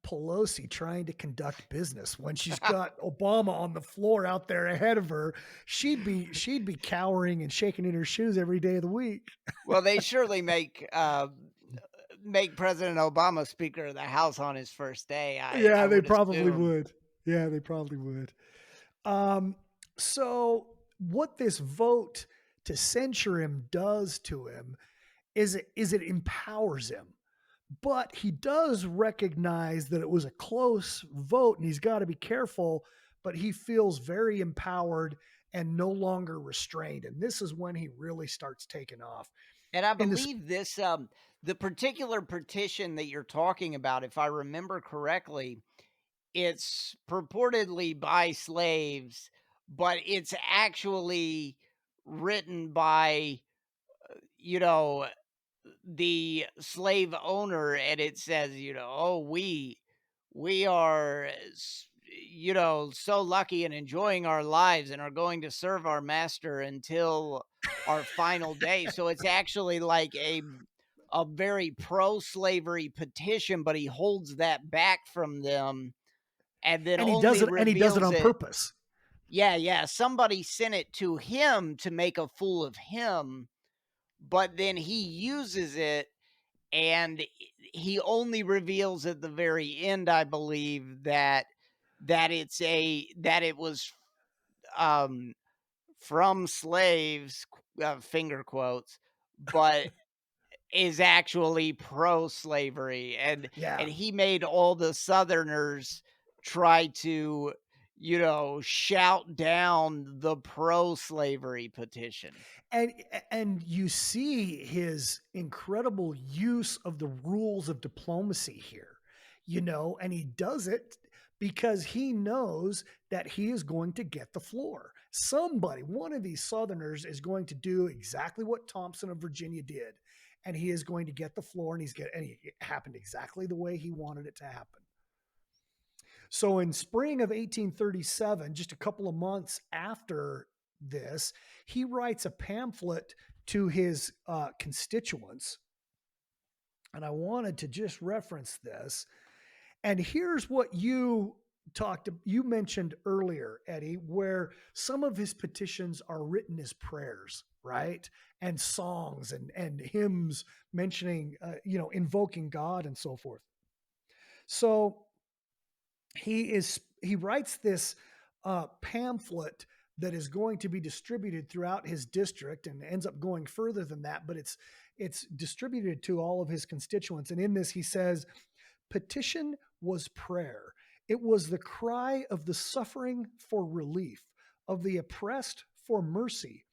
Pelosi trying to conduct business when she's got Obama on the floor out there ahead of her. She'd be cowering and shaking in her shoes every day of the week. Well, they surely make President Obama Speaker of the House on his first day, I Yeah, they would probably assume. would. Yeah, they probably would. So what this vote to censure him does to him is it empowers him. But he does recognize that it was a close vote and he's got to be careful, but he feels very empowered and no longer restrained. And this is when he really starts taking off. And I And this believe the particular petition that you're talking about, if I remember correctly, it's purportedly by slaves, but it's actually written by, you know, the slave owner, and it says, "Oh, we are, so lucky and enjoying our lives and are going to serve our master until our final day." So it's actually like a very pro-slavery petition, but he holds that back from them and then and he does only it reveals on it. purpose. Yeah, yeah. Somebody sent it to him to make a fool of him, but then he uses it, and he only reveals at the very end, I believe, that it was um from slaves, finger quotes, but is actually pro-slavery, Yeah. and he made all the Southerners try to, shout down the pro-slavery petition. And you see his incredible use of the rules of diplomacy here, and he does it because he knows that he is going to get the floor. Somebody, one of these Southerners, is going to do exactly what Thompson of Virginia did, and he is going to get the floor, and it happened exactly the way he wanted it to happen. So in spring of 1837, just a couple of months after this, he writes a pamphlet to his constituents. And I wanted to just reference this. And here's what you mentioned earlier, Eddie, where some of his petitions are written as prayers, right? And songs and hymns mentioning, invoking God and so forth. So he writes this pamphlet that is going to be distributed throughout his district and ends up going further than that, but it's distributed to all of his constituents. And in this he says, petition was prayer. It was the cry of the suffering for relief, of the oppressed for mercy.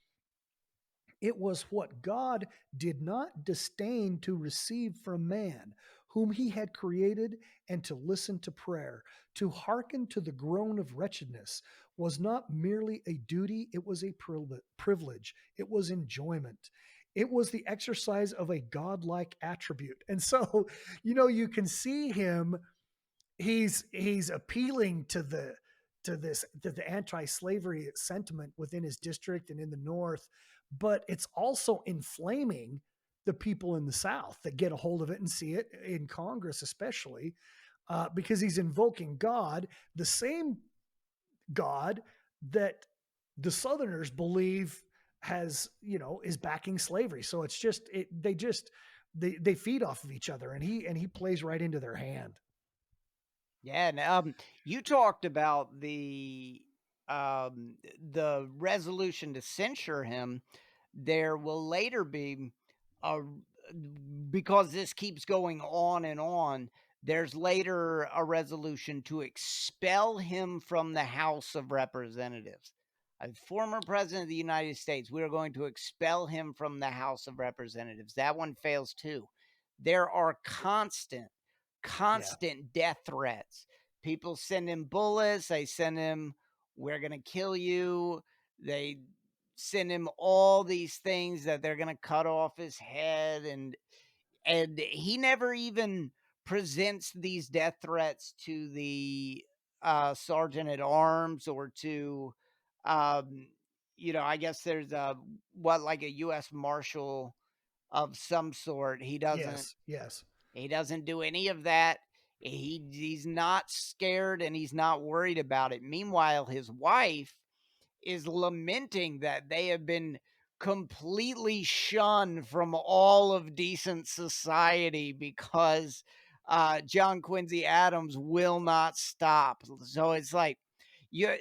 It was what God did not disdain to receive from man, whom he had created, and to listen to prayer. To hearken to the groan of wretchedness was not merely a duty, it was a privilege, it was enjoyment. It was the exercise of a godlike attribute. And so, you can see him, he's appealing to the anti-slavery sentiment within his district and in the North, but it's also inflaming the people in the South that get a hold of it and see it in Congress, especially because he's invoking God, the same God that the Southerners believe is backing slavery. So it's just they feed off of each other, and he plays right into their hand. Yeah, and, you talked about the resolution to censure him. There will later be a because this keeps going on and on, there's later a resolution to expel him from the House of Representatives. A former president of the United States, we are going to expel him from the House of Representatives. That one fails too. There are Yeah. constant death threats. People send him bullets. They send him, we're going to kill you. They send him all these things that they're going to cut off his head. And he never even presents these death threats to the sergeant at arms or to, um, I guess there's like a U.S. Marshal of some sort. Yes. Yes. He doesn't do any of that. He's not scared and he's not worried about it. Meanwhile, his wife is lamenting that they have been completely shunned from all of decent society because John Quincy Adams will not stop. So it's like you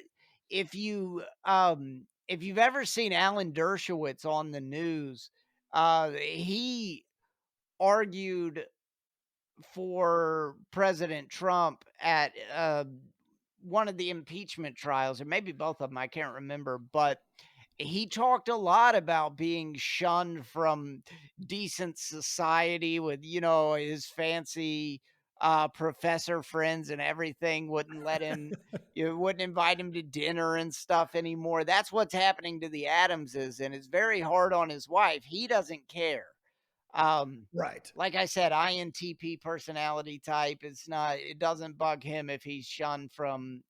if you've ever seen Alan Dershowitz on the news, he argued for President Trump at one of the impeachment trials, or maybe both of them, I can't remember, but he talked a lot about being shunned from decent society with, his fancy professor friends and everything wouldn't let him, you wouldn't invite him to dinner and stuff anymore. That's what's happening to the Adamses, and it's very hard on his wife. He doesn't care. Um, Right. like I said, INTP personality type. It doesn't bug him if he's shunned from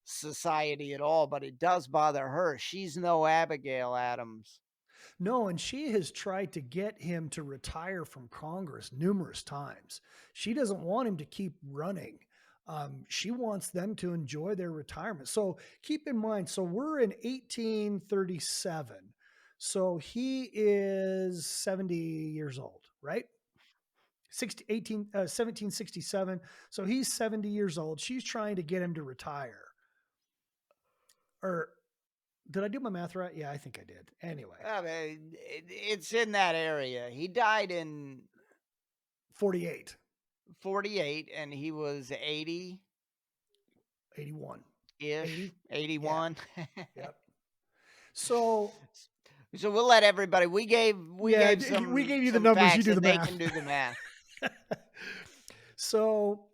society at all, but it does bother her. She's no Abigail Adams. No, and she has tried to get him to retire from Congress numerous times. She doesn't want him to keep running. She wants them to enjoy their retirement. So keep in mind, so we're in 1837. So he is 70 years old, right? 1767. So he's 70 years old. She's trying to get him to retire. Or did I do my math right? Yeah, I think I did. Anyway. I mean, it's in that area. He died in 48, 48, and he was 80 81, ish, 80. Yeah. 81. Yep. So So we'll let everybody. We yeah, gave we some gave you the some numbers. You facts, do the and they math. can do the math. So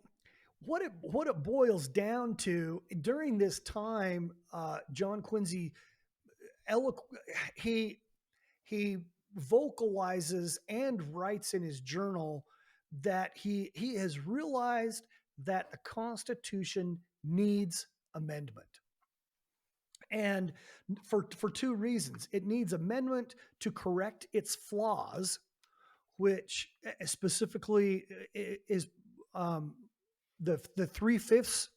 what it boils down to during this time, John Quincy eloqu- he he vocalizes and writes in his journal that he has realized that the Constitution needs amendment. And for two reasons. It needs amendment to correct its flaws, which specifically is um, the 3/5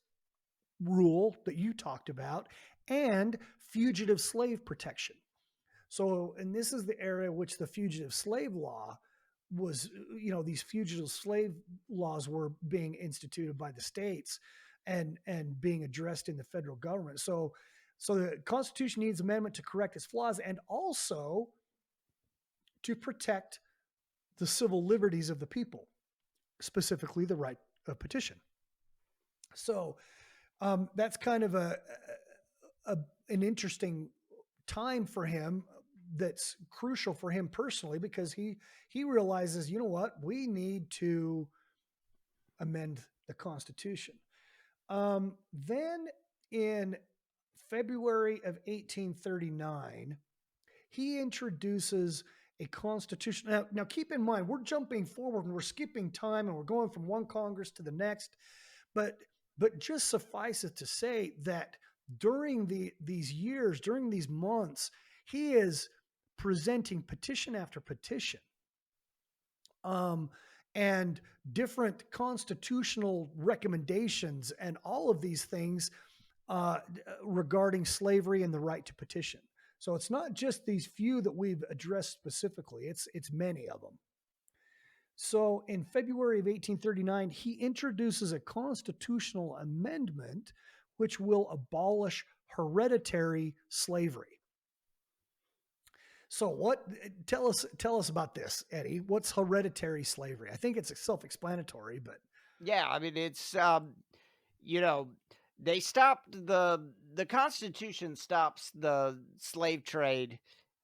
rule that you talked about, and fugitive slave protection. So, and this is the area which the fugitive slave law was, these fugitive slave laws were being instituted by the states and being addressed in the federal government. So the Constitution needs amendment to correct its flaws and also to protect the civil liberties of the people, specifically the right of petition. So that's kind of a an interesting time for him, that's crucial for him personally, because he realizes, you know what, we need to amend the Constitution. Then in February of 1839, he introduces a constitution. Now, keep in mind, we're jumping forward and we're skipping time and we're going from one Congress to the next. But just suffice it to say that during these years, during these months, he is presenting petition after petition, um, and different constitutional recommendations and all of these things regarding slavery and the right to petition. So it's not just these few that we've addressed specifically; it's many of them. So in February of 1839, he introduces a constitutional amendment which will abolish hereditary slavery. So what tell us about this, Eddie? What's hereditary slavery? I think it's self-explanatory, but Yeah, I mean it's you know, they stopped the Constitution stops the slave trade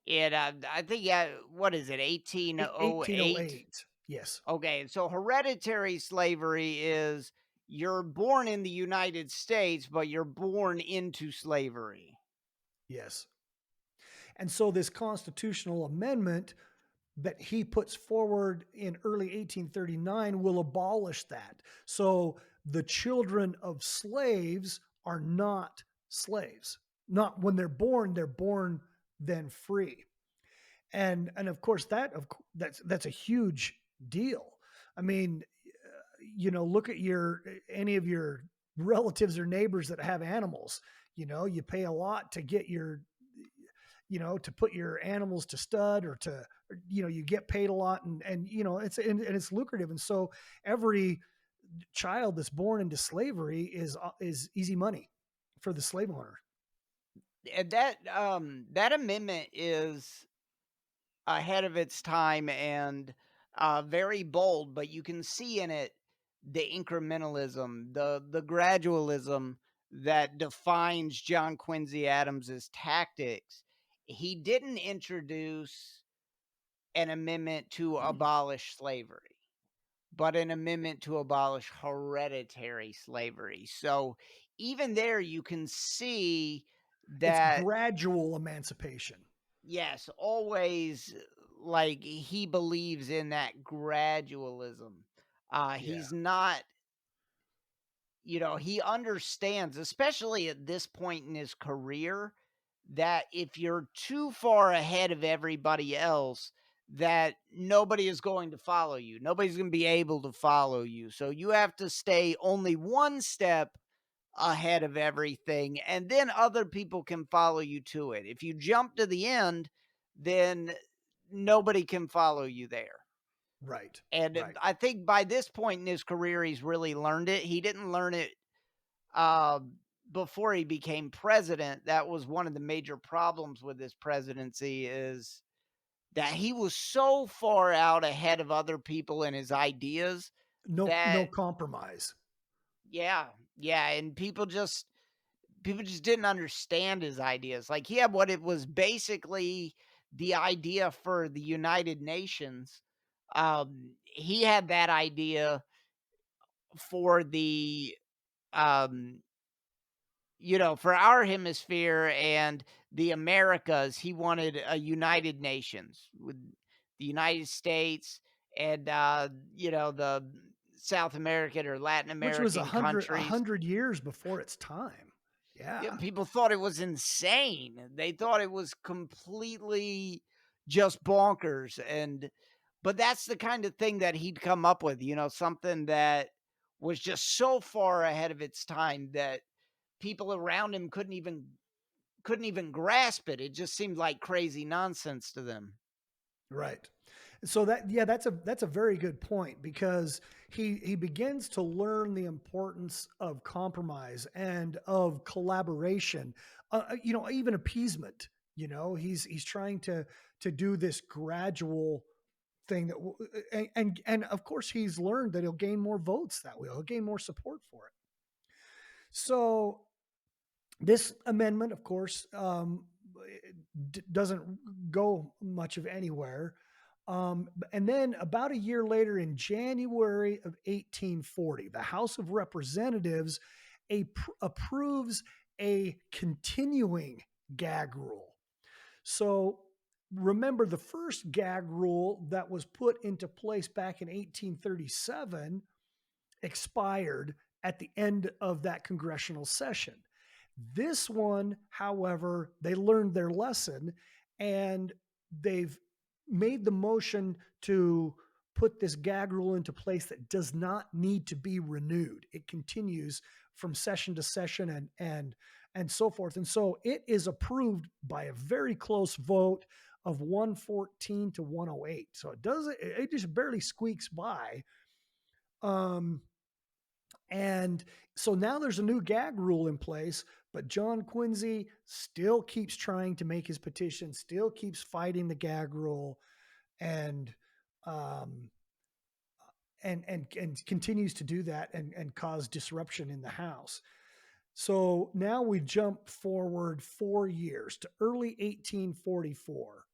in I think, yeah, what is it, 1808? 1808. Yes. Okay, so hereditary slavery is you're born in the United States, but you're born into slavery. Yes. And so this constitutional amendment that he puts forward in early 1839 will abolish that. So the children of slaves are not slaves. Not when they're born then free. And of course that's a huge deal. I mean, look at your any of your relatives or neighbors that have animals. You pay a lot to get to put your animals to stud, or to, you get paid a lot, and it's lucrative. And so every child that's born into slavery is easy money for the slave owner. And that amendment is ahead of its time and very bold, but you can see in it the incrementalism, the gradualism that defines John Quincy Adams's tactics. He didn't introduce an amendment to abolish slavery, but an amendment to abolish hereditary slavery. So even there, you can see It's that, gradual emancipation. yes, always like he believes in that gradualism. Yeah. He's not, he understands, especially at this point in his career, that if you're too far ahead of everybody else, that nobody is going to follow you. Nobody's going to be able to follow you. So you have to stay only one step ahead of everything, and then other people can follow you to it. If you jump to the end, then nobody can follow you there. Right. And Right. I think by this point in his career, he's really learned it. He didn't learn it uh, before he became president. That was one of the major problems with his presidency is that he was so far out ahead of other people in his ideas No that compromise. yeah, yeah, and people just didn't understand his ideas. Like he had what it was basically the idea for the United Nations. He had that idea for the um for our hemisphere and the Americas. He wanted a United Nations with the United States and the South American or Latin Which was American countries. 100 years before its time. Yeah, Yeah, people thought it was insane. They thought it was completely just bonkers, but that's the kind of thing that he'd come up with, something that was just so far ahead of its time that people around him couldn't even grasp it. It just seemed like crazy nonsense to them. right. So that's a very good point because he begins to learn the importance of compromise and of collaboration, even appeasement. He's trying to do this gradual thing and of course he's learned that he'll gain more votes that way. He'll gain more support for it. So this amendment, of course, doesn't go much of anywhere. And then about a year later, in January of 1840, the House of Representatives approves a continuing gag rule. So remember, the first gag rule that was put into place back in 1837 expired at the end of that congressional session. This one, however, they learned their lesson and they've made the motion to put this gag rule into place that does not need to be renewed. It continues from session to session and so forth. And so it is approved by a very close vote of 114 to 108. So it just barely squeaks by. Um, and so now there's a new gag rule in place, but John Quincy still keeps trying to make his petition, still keeps fighting the gag rule, and um, and continues to do that and cause disruption in the House. So now we jump forward 4 years to early 1844.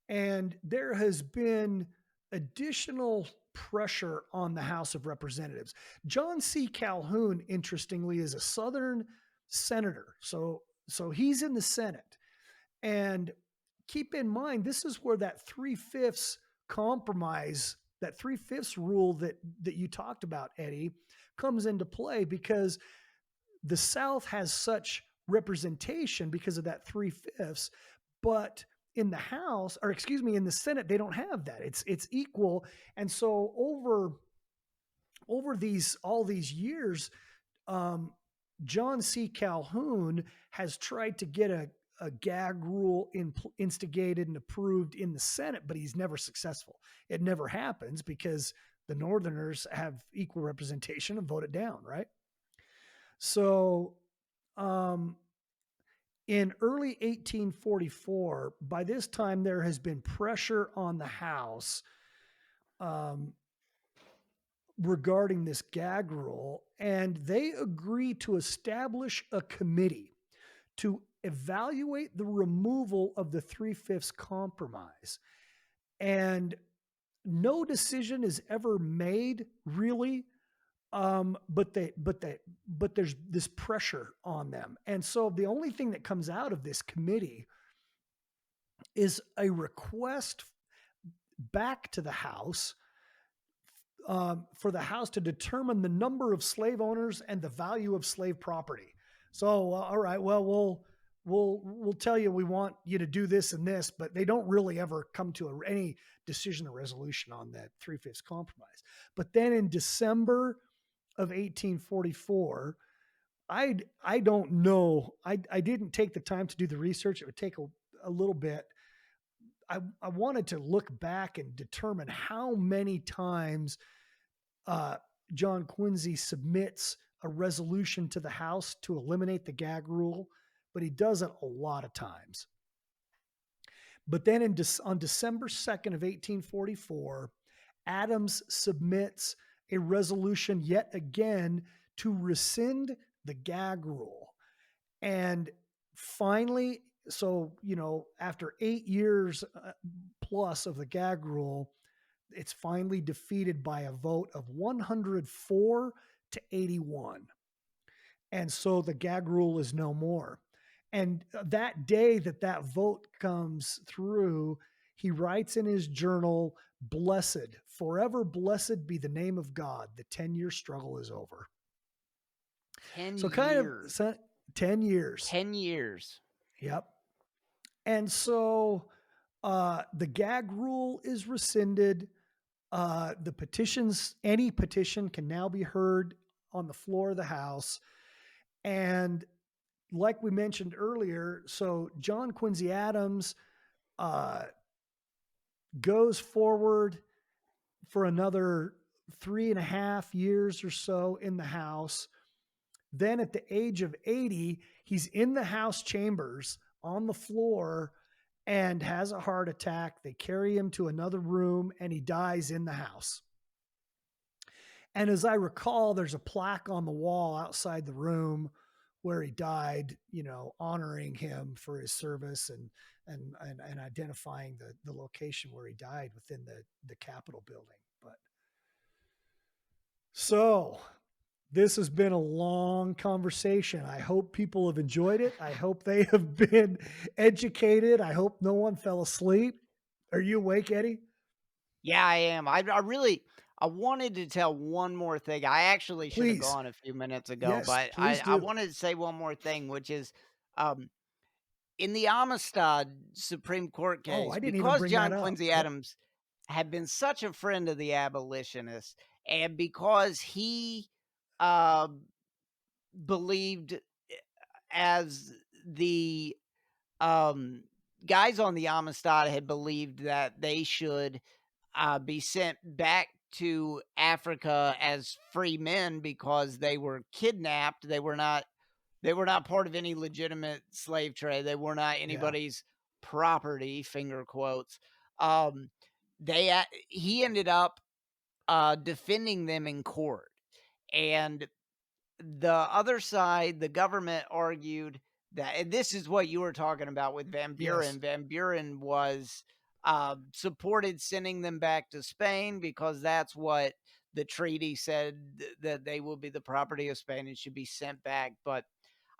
And there has been additional pressure on the House of Representatives. John C. Calhoun, interestingly, is a Southern senator. So he's in the Senate. And keep in mind, this is where that three-fifths compromise, that three-fifths rule that you talked about, Eddie, comes into play because the South has such representation because of that three-fifths, but in the House, or excuse me, in the Senate, they don't have that. It's equal. And so over these all these years, um, John C. Calhoun has tried to get a gag rule instigated and approved in the Senate, but he's never successful. It never happens because the Northerners have equal representation and vote it down, right? So, um, in early 1844, by this time, there has been pressure on the House um, regarding this gag rule, and they agree to establish a committee to evaluate the removal of the three-fifths compromise. And no decision is ever made, really. But there's this pressure on them, and so the only thing that comes out of this committee is a request back to the House for the House to determine the number of slave owners and the value of slave property. So, all right, well, we'll tell you we want you to do this and this, but they don't really ever come to any decision or resolution on that three-fifths compromise. But then in December of 1844, I don't know. I didn't take the time to do the research. It would take a little bit. I wanted to look back and determine how many times uh, John Quincy submits a resolution to the House to eliminate the gag rule, but he does it a lot of times. But then on December 2nd of 1844, Adams submits a resolution yet again to rescind the gag rule. And finally, so, after 8 years plus of the gag rule, it's finally defeated by a vote of 104 to 81. And so the gag rule is no more. And that day that vote comes through, he writes in his journal, "Blessed, forever blessed be the name of God. The 10-year struggle is over." 10 So kind of years. 10 years. 10 years. Yep. And so the gag rule is rescinded. Any petition can now be heard on the floor of the House. And like we mentioned earlier, so John Quincy Adams uh, goes forward for another 3.5 years or so in the House. Then at the age of 80, he's in the House chambers on the floor and has a heart attack. They carry him to another room and he dies in the House. And as I recall, there's a plaque on the wall outside the room where he died, honoring him for his service and identifying the location where he died within the Capitol building. But so this has been a long conversation. I hope people have enjoyed it. I hope they have been educated. I hope no one fell asleep. Are you awake, Eddie? Yeah, I am. I wanted to tell one more thing. I actually should have Please. gone a few minutes ago, Yes, but please I do. wanted to say one more thing, which is, um, in the Amistad Supreme Court Oh, case, I didn't even because bring that John up. Quincy Yep. Adams had been such a friend of the abolitionists, and because he, uh, believed as the, um, guys on the Amistad had believed that they should be sent back to Africa as free men because they were kidnapped. They were not part of any legitimate slave trade. They were not Yeah. anybody's property, finger quotes. Um, he ended up defending them in court, and the other side, the government argued that, and this is what you were talking about with Van Yes. Buren. Van Buren was supported sending them back to Spain because that's what the treaty said, that they will be the property of Spain and should be sent back. But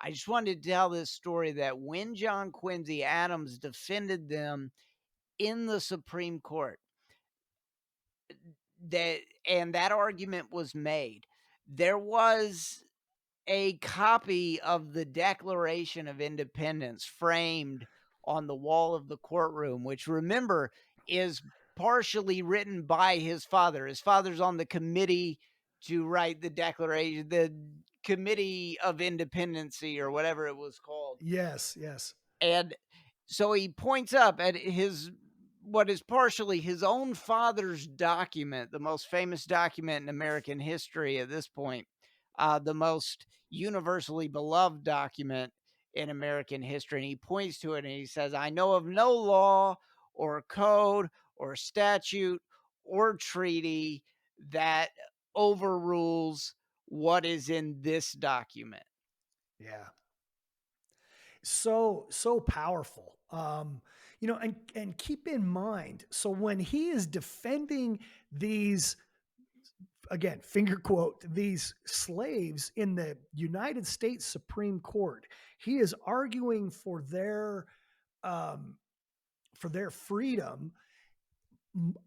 I just wanted to tell this story that when John Quincy Adams defended them in the Supreme Court, that and that argument was made, there was a copy of the Declaration of Independence framed on the wall of the courtroom, which, remember, is partially written by his father. His father's on the committee to write the Declaration, the Committee of Independency, or whatever it was called. Yes. Yes. And so he points up at his what is partially his own father's document, the most famous document in American history at this point, the most universally beloved document in American history. And he points to it and he says, "I know of no law or code or statute or treaty that overrules what is in this document." Yeah. So powerful. And keep in mind, so when he is defending these, again, finger quote, these slaves in the United States Supreme Court, he is arguing um, for their freedom.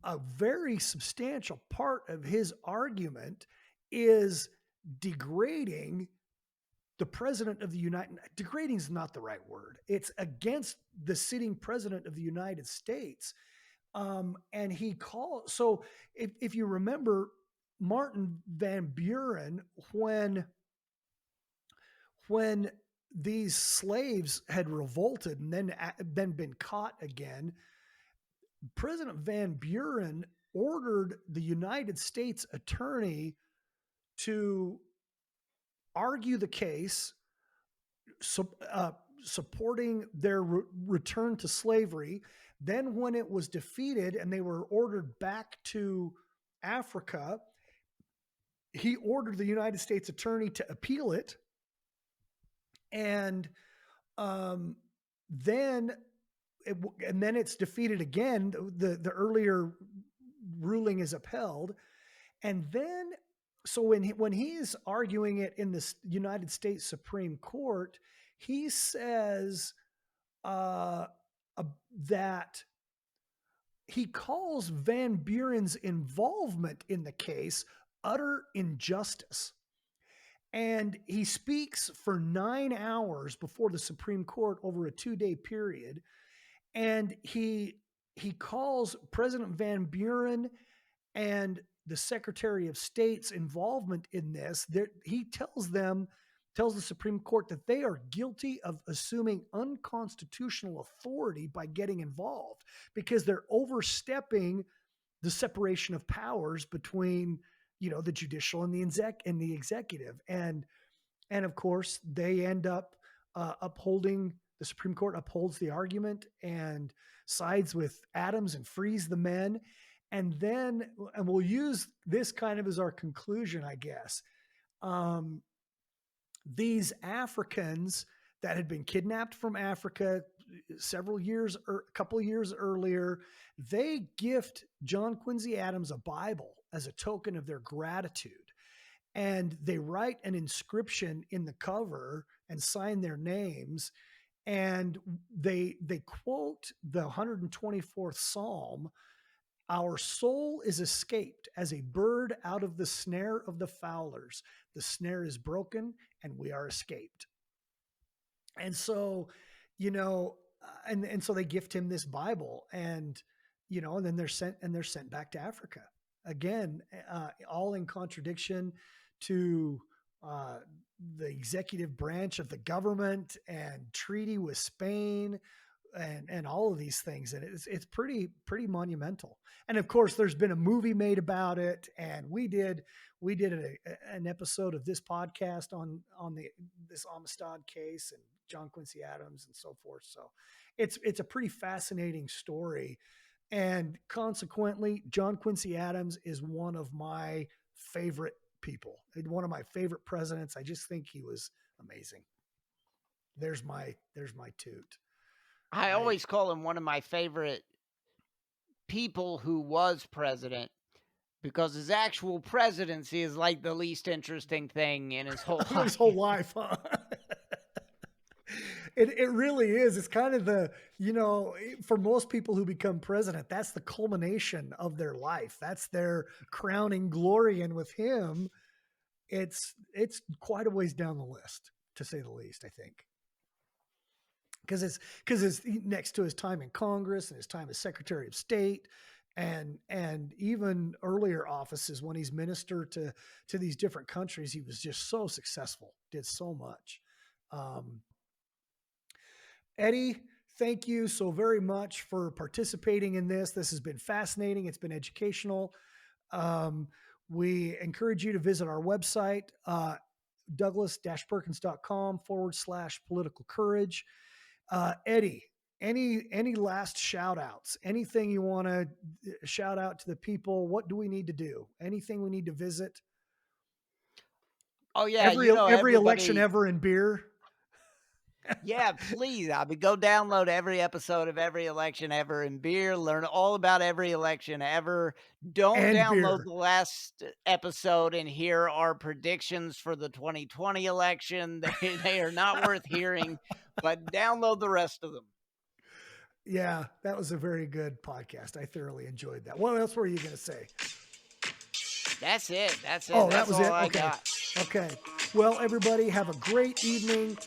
A very substantial part of his argument is degrading the president of the United degrading is not the right word. It's against the sitting president of the United States. And he called, so if you remember Martin Van Buren, when these slaves had revolted and then been caught again, President Van Buren ordered the United States attorney to argue the case, so, supporting their return to slavery, Then when it was defeated and they were ordered back to Africa, he ordered the United States attorney to appeal it. And then it's defeated again. The earlier ruling is upheld. And then, so when he's arguing it in the United States Supreme Court, he says that he calls Van Buren's involvement in the case utter injustice. And he speaks for 9 hours before the Supreme Court over a 2-day period. And he calls President Van Buren and the Secretary of State's involvement in this. He tells the Supreme Court that they are guilty of assuming unconstitutional authority by getting involved because they're overstepping the separation of powers between, the judicial and the executive. And of course, they end up the Supreme Court upholds the argument and sides with Adams and frees the men. And we'll use this kind of as our conclusion, I guess. These Africans that had been kidnapped from Africa a couple of years earlier, they gift John Quincy Adams a Bible as a token of their gratitude. And they write an inscription in the cover and sign their names. And they quote the 124th Psalm, "Our soul is escaped as a bird out of the snare of the fowlers. The snare is broken and we are escaped." And so, and so they gift him this Bible, and then they're sent back to Africa again, all in contradiction to the executive branch of the government and treaty with Spain and all of these things. And it's pretty monumental. And of course, there's been a movie made about it. And we did an episode of this podcast on this Amistad case and John Quincy Adams and so forth. So it's a pretty fascinating story. And consequently, John Quincy Adams is one of my favorite people, one of my favorite presidents. I just think he was amazing. There's my toot. I always call him one of my favorite people who was president because his actual presidency is like the least interesting thing in his whole life. His whole life, huh? It really is. It's kind of for most people who become president, that's the culmination of their life. That's their crowning glory. And with him, it's quite a ways down the list, to say the least, I think. Because it's next to his time in Congress and his time as Secretary of State and even earlier offices when he's minister to these different countries. He was just so successful, did so much. Eddie, thank you so very much for participating in this. This has been fascinating. It's been educational. We encourage you to visit our website, douglas-perkins.com/political courage. Eddie, any last shout outs, anything you want to shout out to the people? What do we need to do? Anything we need to visit? Oh yeah. Every election ever in beer. Yeah, please. Go download every episode of Every Election Ever in beer. Learn all about every election ever. Don't download the last episode and hear our predictions for the 2020 election. They are not worth hearing, but download the rest of them. Yeah, that was a very good podcast. I thoroughly enjoyed that. What else were you going to say? That's it. Oh, that's that was all it? I Okay. got. Okay. Well, everybody, have a great evening.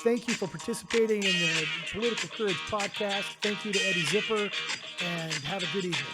Thank you for participating in the Political Courage podcast. Thank you to Eddie Zipperer, and have a good evening.